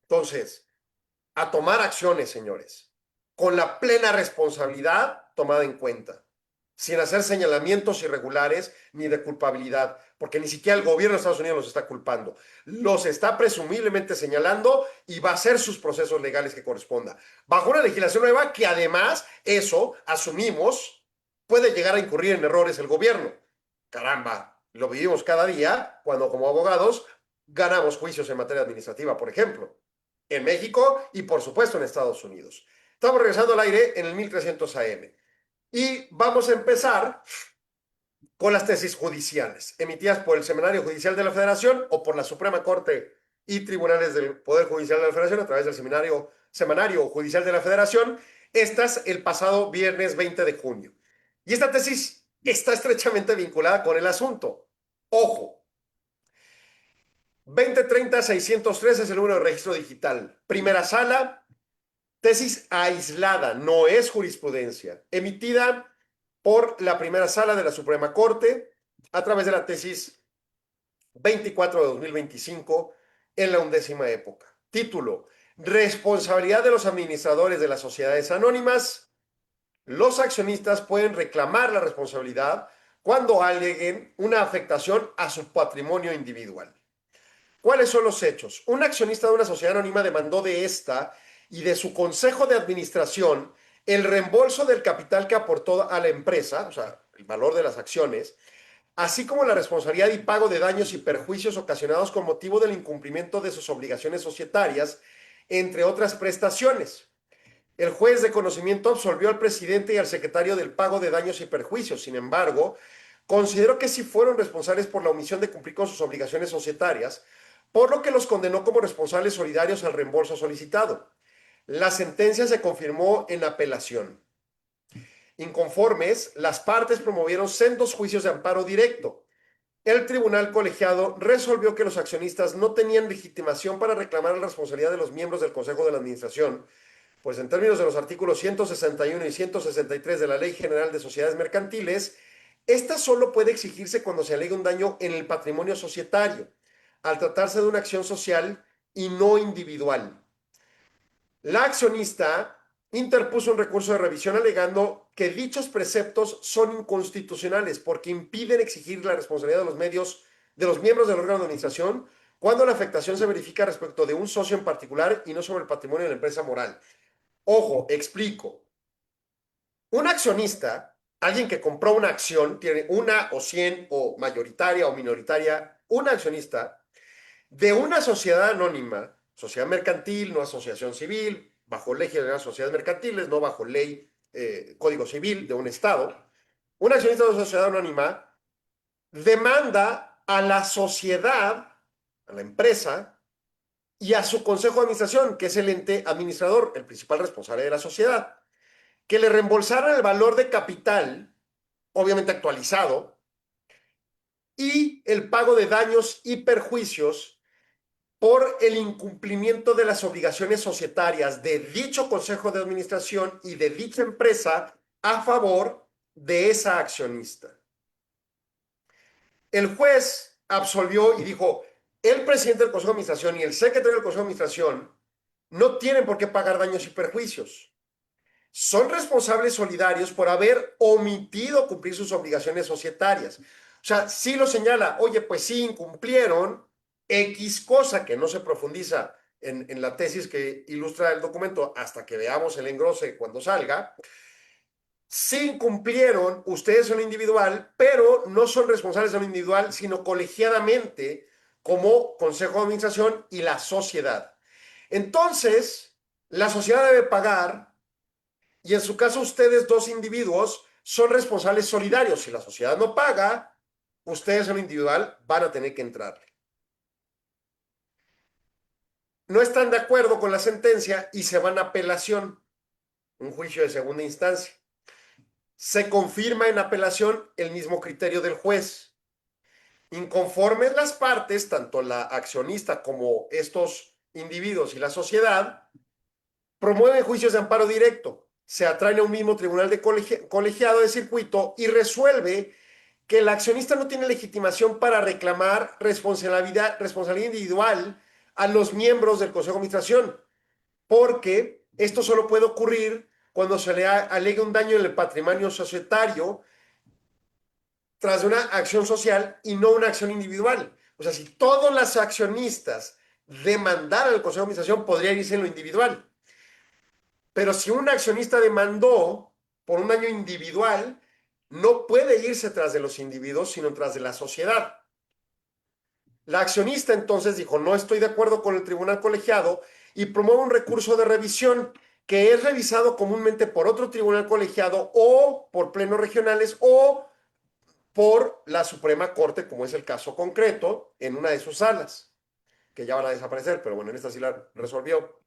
Entonces, a tomar acciones, señores, con la plena responsabilidad tomada en cuenta, sin hacer señalamientos irregulares ni de culpabilidad, porque ni siquiera el gobierno de Estados Unidos los está culpando. Los está presumiblemente señalando y va a hacer sus procesos legales que corresponda. Bajo una legislación nueva que además, eso, asumimos, puede llegar a incurrir en errores el gobierno. Caramba, lo vivimos cada día cuando como abogados ganamos juicios en materia administrativa, por ejemplo, en México y por supuesto en Estados Unidos. Estamos regresando al aire en el 1300 AM. Y vamos a empezar con las tesis judiciales, emitidas por el Semanario Judicial de la Federación o por la Suprema Corte y tribunales del Poder Judicial de la Federación a través del Semanario Judicial de la Federación, estas el pasado viernes 20 de junio. Y esta tesis está estrechamente vinculada con el asunto. Ojo, 2030-603 es el número de registro digital. Primera sala, tesis aislada, no es jurisprudencia, emitida por la primera sala de la Suprema Corte a través de la tesis 24 de 2025 en la 11ª época. Título: Responsabilidad de los administradores de las sociedades anónimas. Los accionistas pueden reclamar la responsabilidad cuando aleguen una afectación a su patrimonio individual. ¿Cuáles son los hechos? Un accionista de una sociedad anónima demandó de esta y de su consejo de administración el reembolso del capital que aportó a la empresa, o sea, el valor de las acciones, así como la responsabilidad y pago de daños y perjuicios ocasionados con motivo del incumplimiento de sus obligaciones societarias, entre otras prestaciones. El juez de conocimiento absolvió al presidente y al secretario del pago de daños y perjuicios. Sin embargo, consideró que sí fueron responsables por la omisión de cumplir con sus obligaciones societarias, por lo que los condenó como responsables solidarios al reembolso solicitado. La sentencia se confirmó en apelación. Inconformes, las partes promovieron sendos juicios de amparo directo. El tribunal colegiado resolvió que los accionistas no tenían legitimación para reclamar la responsabilidad de los miembros del Consejo de la Administración, pues en términos de los artículos 161 y 163 de la Ley General de Sociedades Mercantiles, esta solo puede exigirse cuando se alegue un daño en el patrimonio societario, al tratarse de una acción social y no individual. La accionista interpuso un recurso de revisión alegando que dichos preceptos son inconstitucionales porque impiden exigir la responsabilidad de los miembros del órgano de administración cuando la afectación se verifica respecto de un socio en particular y no sobre el patrimonio de la empresa moral. Ojo, explico. Un accionista, alguien que compró una acción, tiene una o 100 o mayoritaria o minoritaria, un accionista de una sociedad anónima, sociedad mercantil, no asociación civil, bajo ley general de sociedades mercantiles, no bajo ley, código civil de un estado, un accionista de una sociedad anónima demanda a la sociedad, a la empresa y a su consejo de administración, que es el ente administrador, el principal responsable de la sociedad, que le reembolsaran el valor de capital, obviamente actualizado, y el pago de daños y perjuicios por el incumplimiento de las obligaciones societarias de dicho consejo de administración y de dicha empresa a favor de esa accionista. El juez absolvió y dijo, el presidente del consejo de administración y el secretario del consejo de administración no tienen por qué pagar daños y perjuicios. Son responsables solidarios por haber omitido cumplir sus obligaciones societarias. O sea, sí lo señala, oye, pues sí incumplieron X cosa, que no se profundiza en la tesis que ilustra el documento hasta que veamos el engrose cuando salga. Sí incumplieron ustedes en lo individual, pero no son responsables de lo individual, sino colegiadamente como consejo de administración y la sociedad. Entonces, la sociedad debe pagar y en su caso ustedes, dos individuos, son responsables solidarios. Si la sociedad no paga, ustedes en lo individual van a tener que entrarle. no están de acuerdo con la sentencia y se van a apelación, un juicio de segunda instancia. Se confirma en apelación el mismo criterio del juez. Inconformes las partes, tanto la accionista como estos individuos y la sociedad, promueven juicios de amparo directo, se atraen a un mismo tribunal de colegiado de circuito y resuelve que el accionista no tiene legitimación para reclamar responsabilidad individual a los miembros del Consejo de Administración, porque esto solo puede ocurrir cuando se le alegue un daño en el patrimonio societario tras una acción social y no una acción individual. O sea, si todos los accionistas demandaran al Consejo de Administración, podría irse en lo individual. Pero si un accionista demandó por un daño individual, no puede irse tras de los individuos, sino tras de la sociedad. La accionista entonces dijo, no estoy de acuerdo con el tribunal colegiado y promueve un recurso de revisión que es revisado comúnmente por otro tribunal colegiado o por plenos regionales o por la Suprema Corte, como es el caso concreto, en una de sus salas, que ya van a desaparecer, pero bueno, en esta sí la resolvió.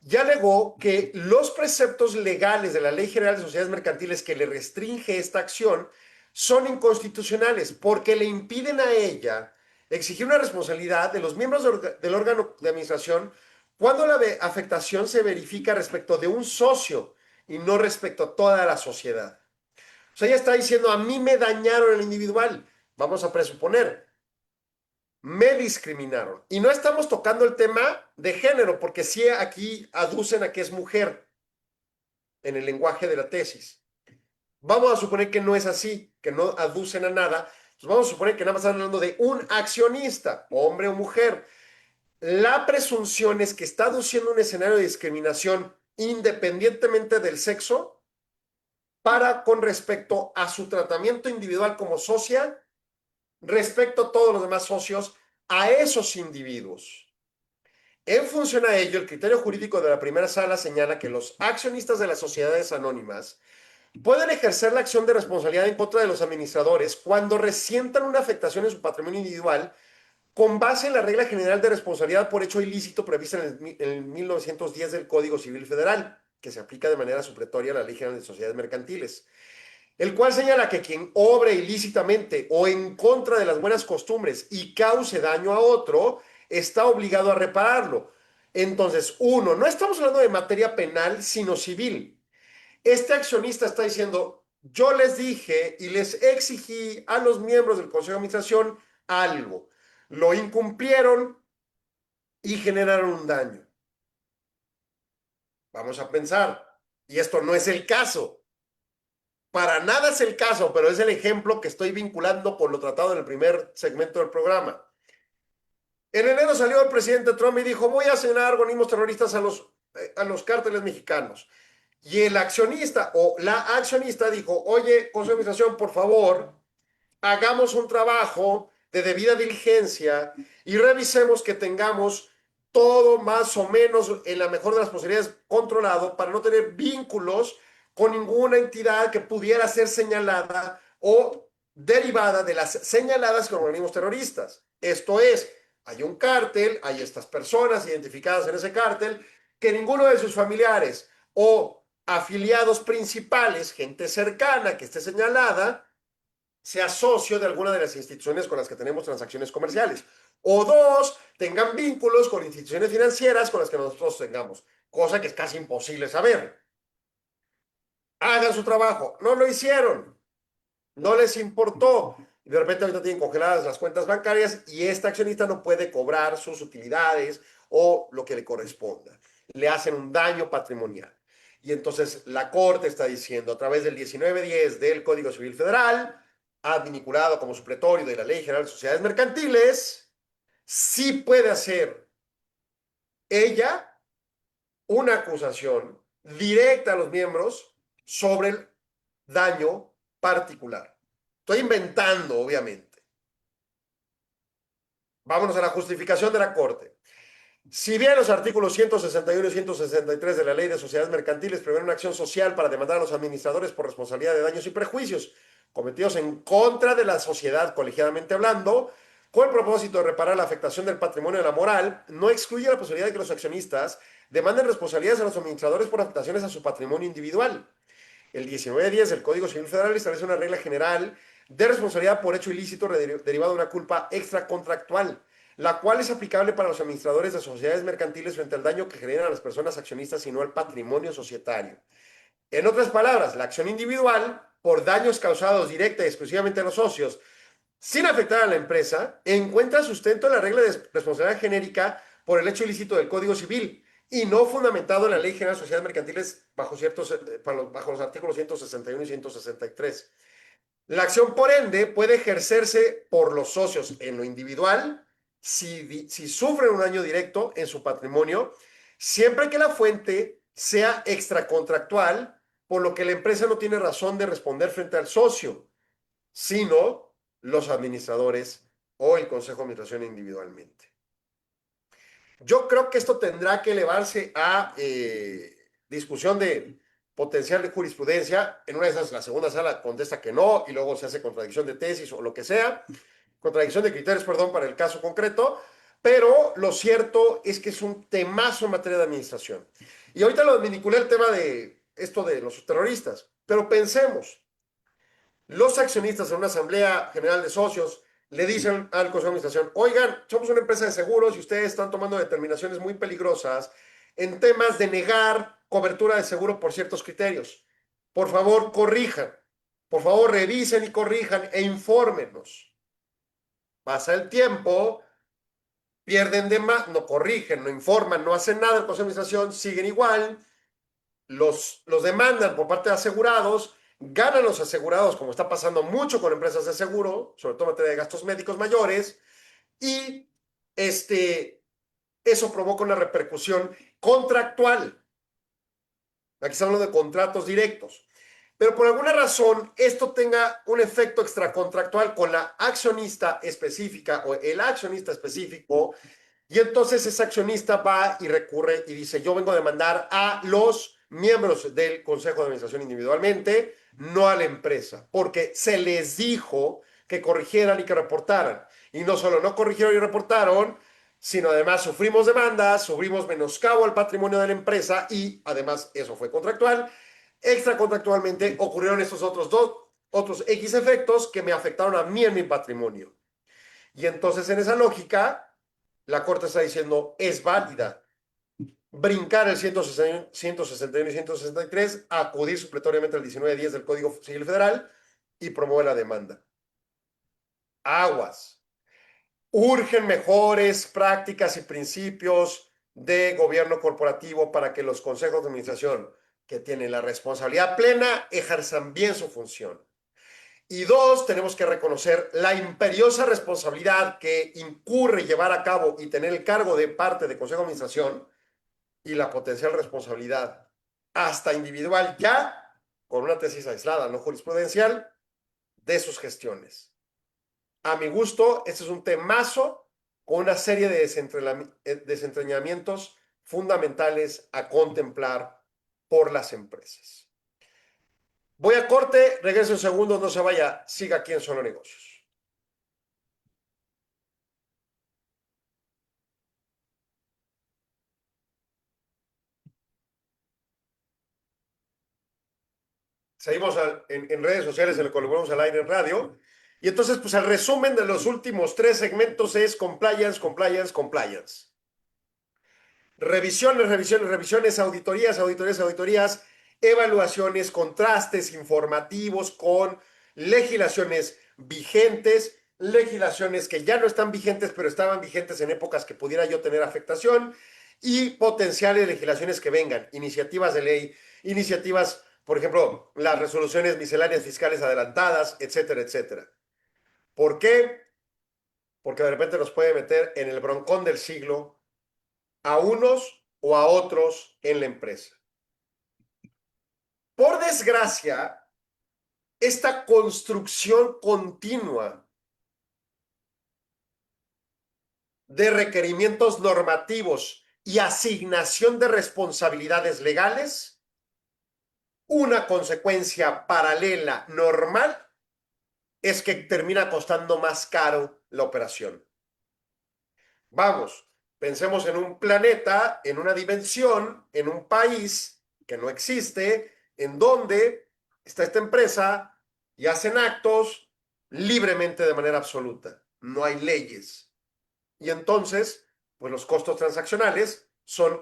Ya alegó que los preceptos legales de la Ley General de Sociedades Mercantiles que le restringe esta acción son inconstitucionales porque le impiden a ella exigir una responsabilidad de los miembros del órgano de administración cuando la afectación se verifica respecto de un socio y no respecto a toda la sociedad. O sea, ella está diciendo, a mí me dañaron el individual. Vamos a presuponer, me discriminaron. Y no estamos tocando el tema de género, porque sí aquí aducen a que es mujer en el lenguaje de la tesis. Vamos a suponer que no es así, que no aducen a nada. Pues vamos a suponer que nada más están hablando de un accionista, hombre o mujer. La presunción es que está aduciendo un escenario de discriminación independientemente del sexo con respecto a su tratamiento individual como socia, respecto a todos los demás socios, a esos individuos. En función a ello, el criterio jurídico de la primera sala señala que los accionistas de las sociedades anónimas pueden ejercer la acción de responsabilidad en contra de los administradores cuando resientan una afectación en su patrimonio individual con base en la regla general de responsabilidad por hecho ilícito prevista en el 1910 del Código Civil Federal, que se aplica de manera supletoria a la Ley General de Sociedades Mercantiles, el cual señala que quien obre ilícitamente o en contra de las buenas costumbres y cause daño a otro, está obligado a repararlo. Entonces, uno, no estamos hablando de materia penal, sino civil. Este accionista está diciendo, yo les dije y les exigí a los miembros del Consejo de Administración algo. Lo incumplieron y generaron un daño. Vamos a pensar, y esto no es el caso. Para nada es el caso, pero es el ejemplo que estoy vinculando con lo tratado en el primer segmento del programa. En enero salió el presidente Trump y dijo, voy a asignar organismos terroristas a los cárteles mexicanos. Y el accionista o la accionista dijo, oye, Consejo de Administración, por favor, hagamos un trabajo de debida diligencia y revisemos que tengamos todo más o menos en la mejor de las posibilidades controlado para no tener vínculos con ninguna entidad que pudiera ser señalada o derivada de las señaladas con organismos terroristas. Esto es, hay un cártel, hay estas personas identificadas en ese cártel, que ninguno de sus familiares o afiliados principales, gente cercana que esté señalada, sea socio de alguna de las instituciones con las que tenemos transacciones comerciales. O dos, tengan vínculos con instituciones financieras con las que nosotros tengamos, cosa que es casi imposible saber. Hagan su trabajo. No lo hicieron. No les importó. Y de repente ahorita tienen congeladas las cuentas bancarias y este accionista no puede cobrar sus utilidades o lo que le corresponda. Le hacen un daño patrimonial. Y entonces la Corte está diciendo a través del 1910 del Código Civil Federal, vinculado como supletorio de la Ley General de Sociedades Mercantiles, sí puede hacer ella una acusación directa a los miembros sobre el daño particular. Estoy inventando, obviamente. Vámonos a la justificación de la Corte. Si bien los artículos 161 y 163 de la Ley de Sociedades Mercantiles prevén una acción social para demandar a los administradores por responsabilidad de daños y prejuicios cometidos en contra de la sociedad, colegiadamente hablando, con el propósito de reparar la afectación del patrimonio de la moral, no excluye la posibilidad de que los accionistas demanden responsabilidades a los administradores por afectaciones a su patrimonio individual. El 1910 del Código Civil Federal establece una regla general de responsabilidad por hecho ilícito derivado de una culpa extracontractual, la cual es aplicable para los administradores de sociedades mercantiles frente al daño que generan a las personas accionistas y no al patrimonio societario. En otras palabras, la acción individual, por daños causados directa y exclusivamente a los socios, sin afectar a la empresa, encuentra sustento en la regla de responsabilidad genérica por el hecho ilícito del Código Civil y no fundamentado en la Ley General de Sociedades Mercantiles bajo los artículos 161 y 163. La acción, por ende, puede ejercerse por los socios en lo individual si sufren un daño directo en su patrimonio, siempre que la fuente sea extracontractual, por lo que la empresa no tiene razón de responder frente al socio, sino los administradores o el consejo de administración individualmente. Yo creo que esto tendrá que elevarse a discusión de potencial de jurisprudencia. En una de esas, la segunda sala contesta que no y luego se hace contradicción de tesis o lo que sea, contradicción de criterios, perdón, para el caso concreto, pero lo cierto es que es un temazo en materia de administración. Y ahorita lo vinculé el tema de esto de los terroristas, pero pensemos, los accionistas en una asamblea general de socios le dicen al consejo de administración, oigan, somos una empresa de seguros y ustedes están tomando determinaciones muy peligrosas en temas de negar cobertura de seguro por ciertos criterios. Por favor, corrijan. Por favor, revisen y corrijan e infórmenos. Pasa el tiempo, pierden de más, no corrigen, no informan, no hacen nada. El consejo de administración siguen igual, los demandan por parte de asegurados, ganan los asegurados, como está pasando mucho con empresas de seguro, sobre todo en materia de gastos médicos mayores, y eso provoca una repercusión contractual. Aquí estamos hablando de contratos directos. Pero por alguna razón esto tenga un efecto extracontractual con la accionista específica o el accionista específico, y entonces ese accionista va y recurre y dice, yo vengo a demandar a los miembros del consejo de administración individualmente, no a la empresa, porque se les dijo que corrigieran y que reportaran. Y no solo no corrigieron y reportaron, sino además sufrimos demandas, sufrimos menoscabo al patrimonio de la empresa y además eso fue contractual. Extracontractualmente ocurrieron estos otros X efectos que me afectaron a mí en mi patrimonio. Y entonces en esa lógica, la Corte está diciendo, es válida brincar el 161 y 163, acudir supletoriamente al 1910 del Código Civil Federal y promover la demanda. Aguas. Urgen mejores prácticas y principios de gobierno corporativo para que los consejos de administración que tienen la responsabilidad plena ejerzan bien su función. Y dos, tenemos que reconocer la imperiosa responsabilidad que incurre llevar a cabo y tener el cargo de parte del consejo de administración y la potencial responsabilidad hasta individual ya con una tesis aislada, no jurisprudencial, de sus gestiones. A mi gusto, este es un temazo con una serie de desentrañamientos fundamentales a contemplar por las empresas. Voy a corte, regreso en segundos, no se vaya, siga aquí en Solo Negocios. Seguimos en redes sociales, en lo que volvemos al aire en radio. Y entonces, pues el resumen de los últimos 3 segmentos es compliance, compliance, compliance. Revisiones, revisiones, revisiones, auditorías, auditorías, auditorías, evaluaciones, contrastes informativos con legislaciones vigentes, legislaciones que ya no están vigentes, pero estaban vigentes en épocas que pudiera yo tener afectación, y potenciales legislaciones que vengan, iniciativas de ley, iniciativas, por ejemplo, las resoluciones misceláneas fiscales adelantadas, etcétera, etcétera. ¿Por qué? Porque de repente nos puede meter en el broncón del siglo a unos o a otros en la empresa. Por desgracia, esta construcción continua de requerimientos normativos y asignación de responsabilidades legales, una consecuencia paralela normal es que termina costando más caro la operación. Vamos, pensemos en un planeta, en una dimensión, en un país que no existe, en donde está esta empresa y hacen actos libremente de manera absoluta. No hay leyes. Y entonces, pues los costos transaccionales son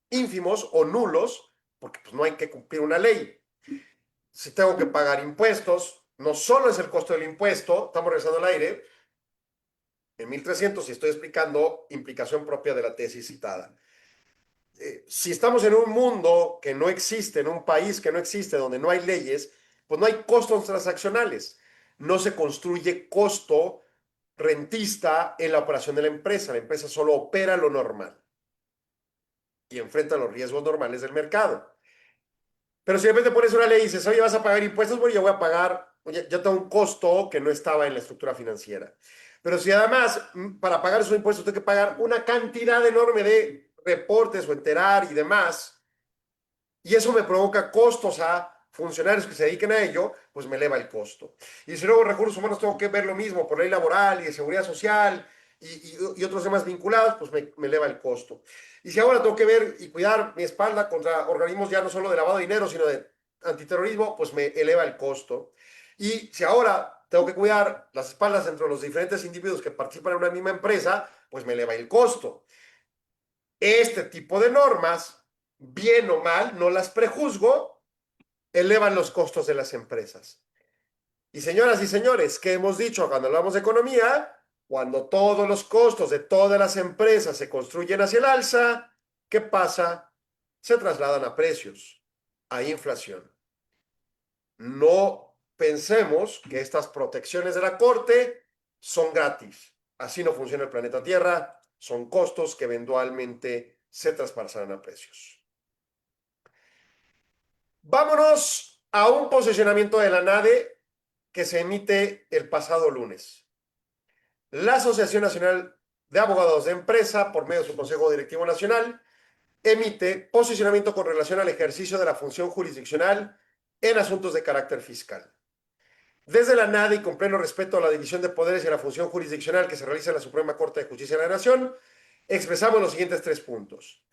ínfimos o nulos porque pues, no hay que cumplir una ley. Si tengo que pagar impuestos, no solo es el costo del impuesto, estamos regresando al aire, en 1300 y estoy explicando implicación propia de la tesis citada. Si estamos en un mundo que no existe, en un país que no existe, donde no hay leyes, pues no hay costos transaccionales. No se construye costo rentista en la operación de la empresa. La empresa solo opera lo normal y enfrenta los riesgos normales del mercado. Pero si de repente pones una ley y dices, oye, vas a pagar impuestos, bueno, yo voy a pagar, oye, yo tengo un costo que no estaba en la estructura financiera. Pero si además para pagar esos impuestos tengo que pagar una cantidad enorme de reportes o enterar y demás, y eso me provoca costos a funcionarios que se dediquen a ello, pues me eleva el costo. Y si luego recursos humanos tengo que ver lo mismo por ley laboral y de seguridad social y otros temas vinculados, pues me eleva el costo. Y si ahora tengo que ver y cuidar mi espalda contra organismos ya no solo de lavado de dinero, sino de antiterrorismo, pues me eleva el costo. Y si ahora tengo que cuidar las espaldas entre los diferentes individuos que participan en una misma empresa, pues me eleva el costo. Este tipo de normas, bien o mal, no las prejuzgo, elevan los costos de las empresas. Y señoras y señores, ¿qué hemos dicho cuando hablamos de economía? Cuando todos los costos de todas las empresas se construyen hacia el alza, ¿qué pasa? Se trasladan a precios, a inflación. No pensemos que estas protecciones de la Corte son gratis. Así no funciona el planeta Tierra. Son costos que eventualmente se traspasarán a precios. Vámonos a un posicionamiento de la NADE que se emite el pasado lunes. La Asociación Nacional de Abogados de Empresa, por medio de su Consejo Directivo Nacional, emite posicionamiento con relación al ejercicio de la función jurisdiccional en asuntos de carácter fiscal. Desde la NADE y con pleno respeto a la división de poderes y a la función jurisdiccional que se realiza en la Suprema Corte de Justicia de la Nación, expresamos los siguientes 3 puntos.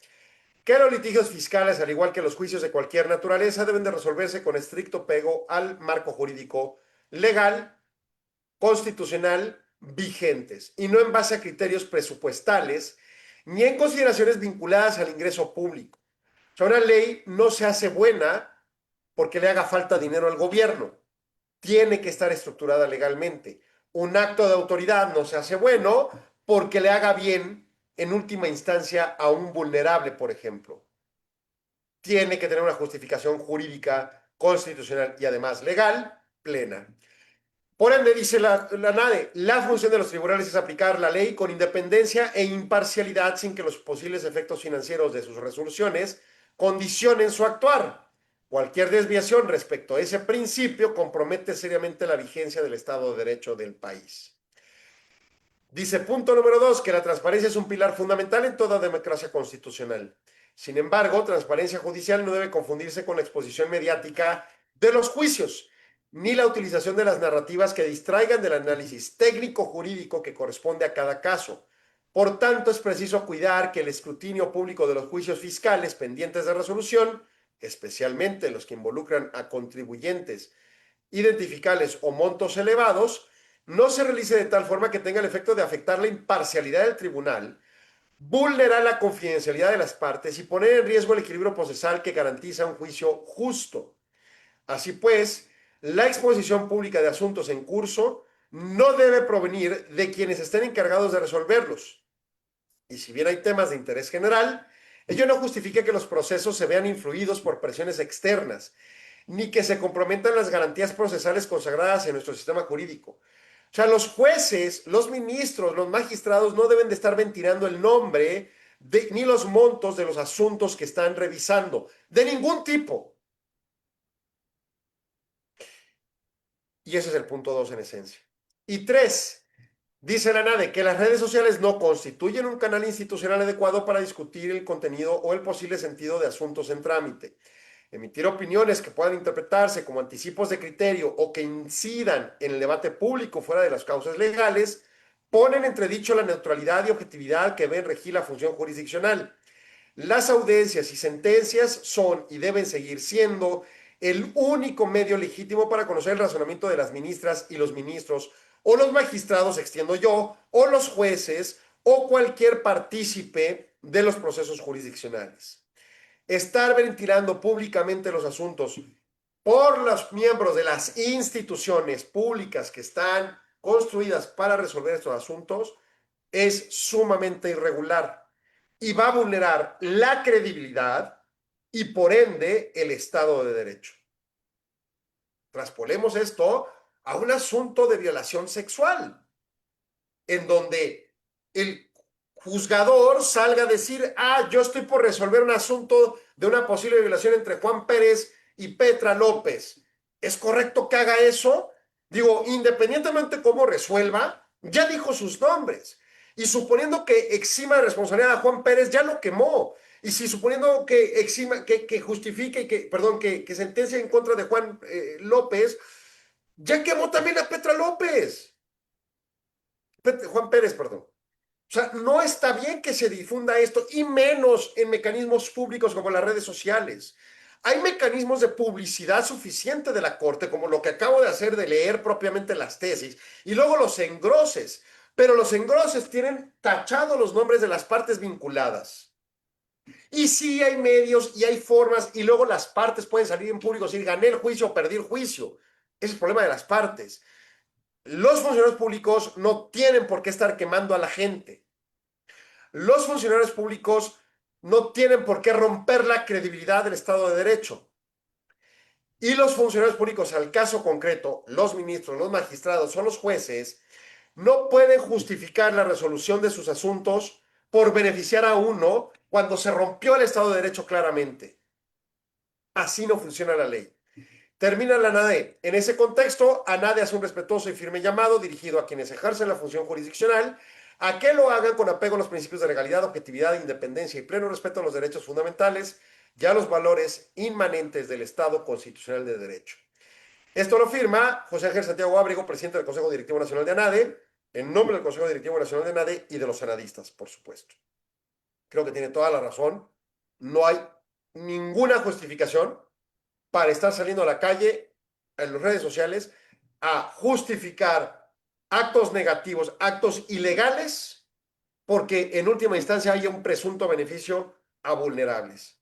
Que los litigios fiscales, al igual que los juicios de cualquier naturaleza, deben de resolverse con estricto apego al marco jurídico legal, constitucional, vigentes, y no en base a criterios presupuestales, ni en consideraciones vinculadas al ingreso público. O sea, una ley no se hace buena porque le haga falta dinero al gobierno. Tiene que estar estructurada legalmente. Un acto de autoridad no se hace bueno porque le haga bien en última instancia a un vulnerable, por ejemplo. Tiene que tener una justificación jurídica, constitucional y además legal plena. Por ende, dice la NADE, la función de los tribunales es aplicar la ley con independencia e imparcialidad sin que los posibles efectos financieros de sus resoluciones condicionen su actuar. Cualquier desviación respecto a ese principio compromete seriamente la vigencia del Estado de Derecho del país. Dice punto número 2, que la transparencia es un pilar fundamental en toda democracia constitucional. Sin embargo, transparencia judicial no debe confundirse con la exposición mediática de los juicios, ni la utilización de las narrativas que distraigan del análisis técnico-jurídico que corresponde a cada caso. Por tanto, es preciso cuidar que el escrutinio público de los juicios fiscales pendientes de resolución, especialmente los que involucran a contribuyentes identificables o montos elevados, no se realice de tal forma que tenga el efecto de afectar la imparcialidad del tribunal, vulnerar la confidencialidad de las partes y poner en riesgo el equilibrio procesal que garantiza un juicio justo. Así pues, la exposición pública de asuntos en curso no debe provenir de quienes estén encargados de resolverlos. Y si bien hay temas de interés general, ello no justifica que los procesos se vean influidos por presiones externas, ni que se comprometan las garantías procesales consagradas en nuestro sistema jurídico. O sea, los jueces, los ministros, los magistrados no deben de estar ventilando el nombre ni los montos de los asuntos que están revisando, de ningún tipo. Y ese es el punto 2 en esencia. Y 3, dice la NADE que las redes sociales no constituyen un canal institucional adecuado para discutir el contenido o el posible sentido de asuntos en trámite. emitir opiniones que puedan interpretarse como anticipos de criterio o que incidan en el debate público fuera de las causas legales, ponen entredicho la neutralidad y objetividad que deben regir la función jurisdiccional. Las audiencias y sentencias son y deben seguir siendo el único medio legítimo para conocer el razonamiento de las ministras y los ministros, o los magistrados, extiendo yo, o los jueces, o cualquier partícipe de los procesos jurisdiccionales. Estar ventilando públicamente los asuntos por los miembros de las instituciones públicas que están construidas para resolver estos asuntos es sumamente irregular y va a vulnerar la credibilidad y por ende el Estado de Derecho. Traspolemos esto a un asunto de violación sexual, en donde el juzgador salga a decir, yo estoy por resolver un asunto de una posible violación entre Juan Pérez y Petra López. ¿Es correcto que haga eso? Digo, independientemente cómo resuelva, ya dijo sus nombres. Y suponiendo que exima de responsabilidad a Juan Pérez, ya lo quemó. Y si suponiendo que exima, que justifique, que sentencia en contra de Juan López, ya quemó también a Petra López. Juan Pérez, perdón. O sea, no está bien que se difunda esto, y menos en mecanismos públicos como las redes sociales. Hay mecanismos de publicidad suficiente de la Corte, como lo que acabo de hacer de leer propiamente las tesis, y luego los engroses. Pero los engroses tienen tachados los nombres de las partes vinculadas. Y sí hay medios y hay formas, y luego las partes pueden salir en público y decir, gané el juicio o perdí el juicio. Ese es el problema de las partes. Los funcionarios públicos no tienen por qué estar quemando a la gente. Los funcionarios públicos no tienen por qué romper la credibilidad del Estado de Derecho. Y los funcionarios públicos, al caso concreto, los ministros, los magistrados o los jueces, no pueden justificar la resolución de sus asuntos por beneficiar a uno cuando se rompió el Estado de Derecho claramente. Así no funciona la ley. Termina la ANADE. En ese contexto, ANADE hace un respetuoso y firme llamado dirigido a quienes ejercen la función jurisdiccional a que lo hagan con apego a los principios de legalidad, objetividad, independencia y pleno respeto a los derechos fundamentales y a los valores inmanentes del Estado constitucional de derecho. Esto lo firma José Ángel Santiago Ábrego, presidente del Consejo Directivo Nacional de ANADE, en nombre del Consejo Directivo Nacional de ANADE y de los anadistas, por supuesto. Creo que tiene toda la razón. No hay ninguna justificación para estar saliendo a la calle, en las redes sociales, a justificar actos negativos, actos ilegales, porque en última instancia haya un presunto beneficio a vulnerables.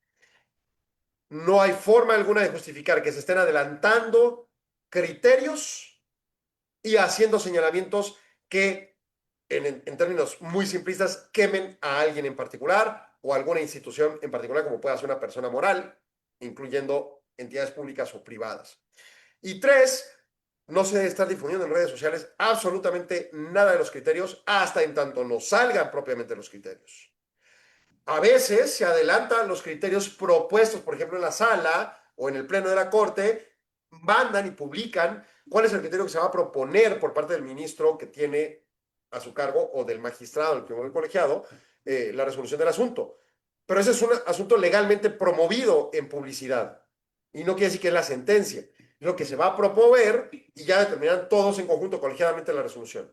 No hay forma alguna de justificar que se estén adelantando criterios y haciendo señalamientos que, en términos muy simplistas, quemen a alguien en particular o a alguna institución en particular, como pueda ser una persona moral, incluyendo entidades públicas o privadas. Y 3, no se debe estar difundiendo en redes sociales absolutamente nada de los criterios hasta en tanto no salgan propiamente los criterios. A veces se adelantan los criterios propuestos, por ejemplo, en la sala o en el pleno de la Corte, mandan y publican cuál es el criterio que se va a proponer por parte del ministro que tiene a su cargo o del magistrado, el primer colegiado, la resolución del asunto. Pero ese es un asunto legalmente promovido en publicidad y no quiere decir que es la sentencia. Es lo que se va a promover y ya determinan todos en conjunto colegiadamente la resolución.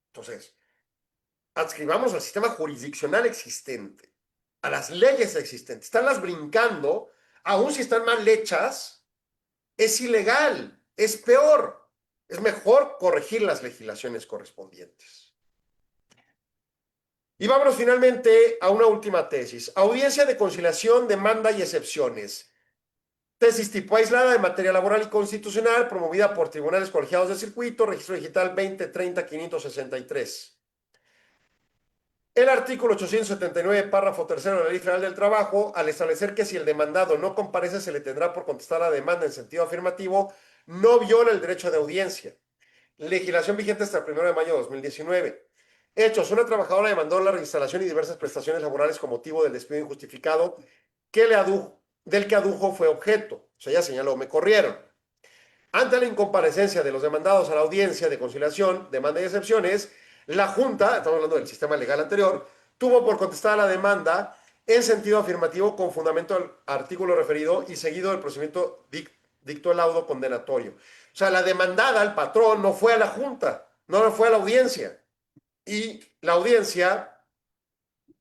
Entonces, adscribamos al sistema jurisdiccional existente, a las leyes existentes. Estarlas brincando, aun si están mal hechas, es ilegal, es peor. Es mejor corregir las legislaciones correspondientes. Y vámonos finalmente a una última tesis. Audiencia de conciliación, demanda y excepciones. Tesis tipo aislada de materia laboral y constitucional, promovida por tribunales colegiados de circuito, registro digital 2030-563. El artículo 879, párrafo tercero de la Ley Federal del Trabajo, al establecer que si el demandado no comparece, se le tendrá por contestar la demanda en sentido afirmativo, no viola el derecho de audiencia. Legislación vigente hasta el 1 de mayo de 2019. Hechos. Una trabajadora demandó la reinstalación y diversas prestaciones laborales con motivo del despido injustificado del que adujo fue objeto. O sea, ya señaló, me corrieron. Ante la incomparecencia de los demandados a la audiencia de conciliación, demanda y excepciones, la Junta, estamos hablando del sistema legal anterior, tuvo por contestada la demanda en sentido afirmativo con fundamento al artículo referido y seguido del procedimiento dictó el laudo condenatorio. O sea, la demandada, el patrón, no fue a la junta, no fue a la audiencia. Y la audiencia,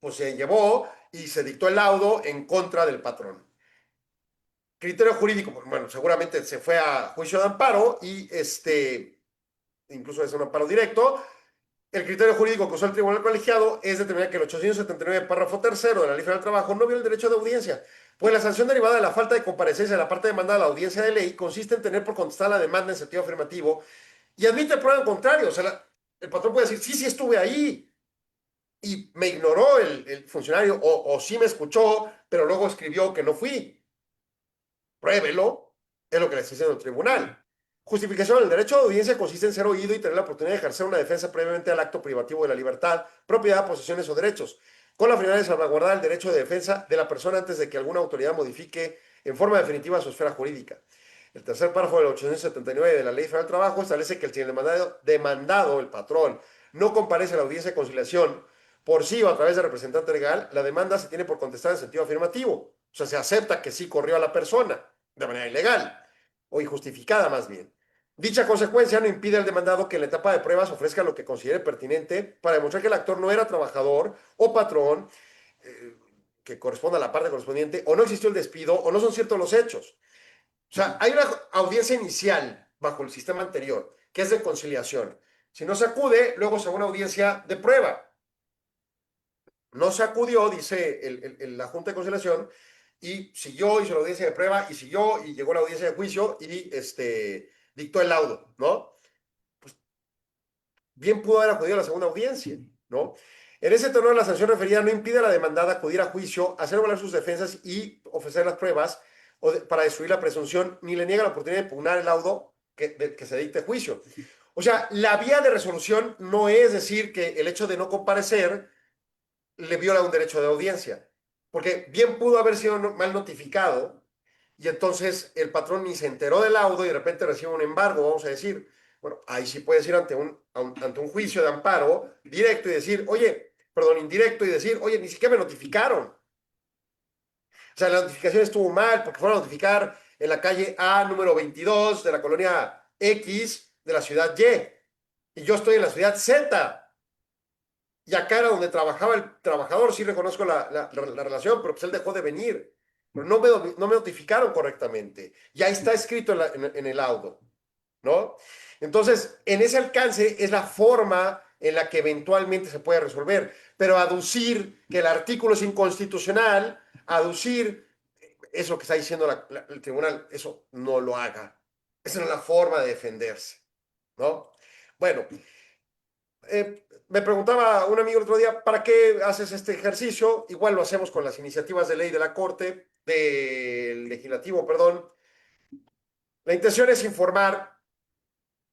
pues se llevó y se dictó el laudo en contra del patrón. Criterio jurídico, pues, bueno, seguramente se fue a juicio de amparo y incluso es un amparo directo. El criterio jurídico que usó el tribunal colegiado es determinar que el 879, párrafo tercero de la Ley Federal del Trabajo no viola el derecho de audiencia, pues la sanción derivada de la falta de comparecencia de la parte demandada a la audiencia de ley consiste en tener por contestar la demanda en sentido afirmativo y admite prueba en contrario. O sea, el patrón puede decir, sí estuve ahí y me ignoró el funcionario o sí me escuchó, pero luego escribió que no fui. Pruébelo, es lo que le está diciendo el tribunal. Justificación. El derecho de audiencia consiste en ser oído y tener la oportunidad de ejercer una defensa previamente al acto privativo de la libertad, propiedad, posesiones o derechos, con la finalidad de salvaguardar el derecho de defensa de la persona antes de que alguna autoridad modifique en forma definitiva su esfera jurídica. El tercer párrafo del 879 de la Ley Federal del Trabajo establece que si el demandado, el patrón, no comparece a la audiencia de conciliación por sí o a través de representante legal, la demanda se tiene por contestar en sentido afirmativo. O sea, se acepta que sí corrió a la persona de manera ilegal o injustificada más bien. Dicha consecuencia no impide al demandado que en la etapa de pruebas ofrezca lo que considere pertinente para demostrar que el actor no era trabajador o patrón, que corresponda a la parte correspondiente, o no existió el despido, o no son ciertos los hechos. O sea, hay una audiencia inicial bajo el sistema anterior, que es de conciliación. Si no se acude, luego se va a una audiencia de prueba. No se acudió, dice la Junta de Conciliación, y siguió, hizo la audiencia de prueba, y siguió, y llegó a la audiencia de juicio, y dictó el laudo, ¿no? Pues bien pudo haber acudido a la segunda audiencia, ¿no? En ese tenor, la sanción referida no impide a la demandada acudir a juicio, hacer valer sus defensas y ofrecer las pruebas para destruir la presunción, ni le niega la oportunidad de impugnar el laudo que se dicte juicio. O sea, la vía de resolución no es decir que el hecho de no comparecer le viola un derecho de audiencia, porque bien pudo haber sido mal notificado y entonces el patrón ni se enteró del laudo y de repente recibe un embargo, vamos a decir. Bueno, ahí sí puedes ir ante un juicio de amparo directo y decir, indirecto y decir, oye, ni siquiera me notificaron. O sea, la notificación estuvo mal porque fueron a notificar en la calle A número 22 de la colonia X de la ciudad Y yo estoy en la ciudad Z. Y acá era donde trabajaba el trabajador, sí reconozco la relación, pero pues él dejó de venir. Pero no me notificaron correctamente. Y ahí está escrito en el laudo, ¿no? Entonces, en ese alcance es la forma en la que eventualmente se puede resolver. Pero aducir que el artículo es inconstitucional, aducir eso que está diciendo el tribunal, eso no lo haga. Esa no es la forma de defenderse, ¿no? Bueno, me preguntaba un amigo el otro día, ¿para qué haces este ejercicio? Igual lo hacemos con las iniciativas de ley de la Corte, del Legislativo, perdón. La intención es informar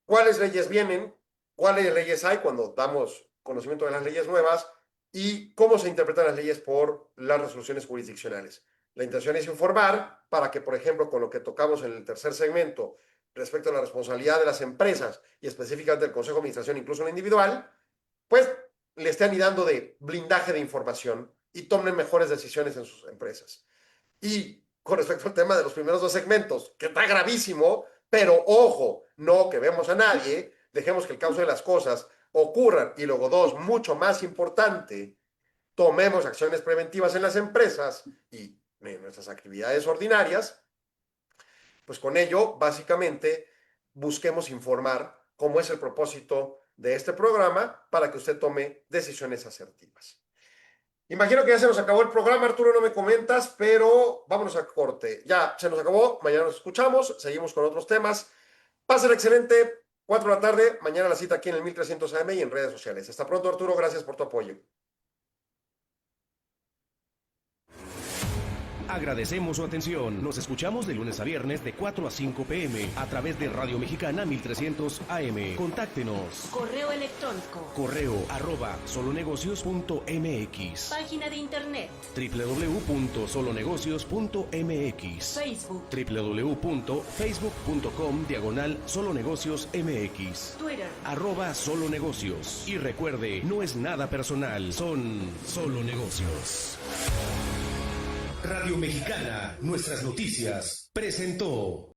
cuáles leyes vienen, cuáles leyes hay cuando damos conocimiento de las leyes nuevas y cómo se interpretan las leyes por las resoluciones jurisdiccionales. La intención es informar para que, por ejemplo, con lo que tocamos en el tercer segmento respecto a la responsabilidad de las empresas y específicamente del Consejo de Administración, incluso en la individual, pues le estén anidando de blindaje de información y tomen mejores decisiones en sus empresas. Y con respecto al tema de los primeros dos segmentos, que está gravísimo, pero ojo, no quememos a nadie, dejemos que el cauce de las cosas ocurran. Y luego dos, mucho más importante, tomemos acciones preventivas en las empresas y en nuestras actividades ordinarias, pues con ello, básicamente, busquemos informar cómo es el propósito de este programa para que usted tome decisiones asertivas. Imagino que ya se nos acabó el programa, Arturo, no me comentas, pero vámonos a corte. Ya se nos acabó, mañana nos escuchamos, seguimos con otros temas. Pasen excelente, 4 de la tarde, mañana la cita aquí en el 1300 AM y en redes sociales. Hasta pronto, Arturo, gracias por tu apoyo.
Agradecemos su atención. Nos escuchamos de lunes a viernes de 4 a 5 p.m. a través de Radio Mexicana 1300 AM. Contáctenos.
Correo electrónico.
correo@solonegocios.mx.
Página de internet.
www.solonegocios.mx.
Facebook.
www.facebook.com/solonegociosmx.
Twitter.
@solonegocios. Y recuerde, no es nada personal, son solo negocios. Radio Mexicana, nuestras noticias, presentó.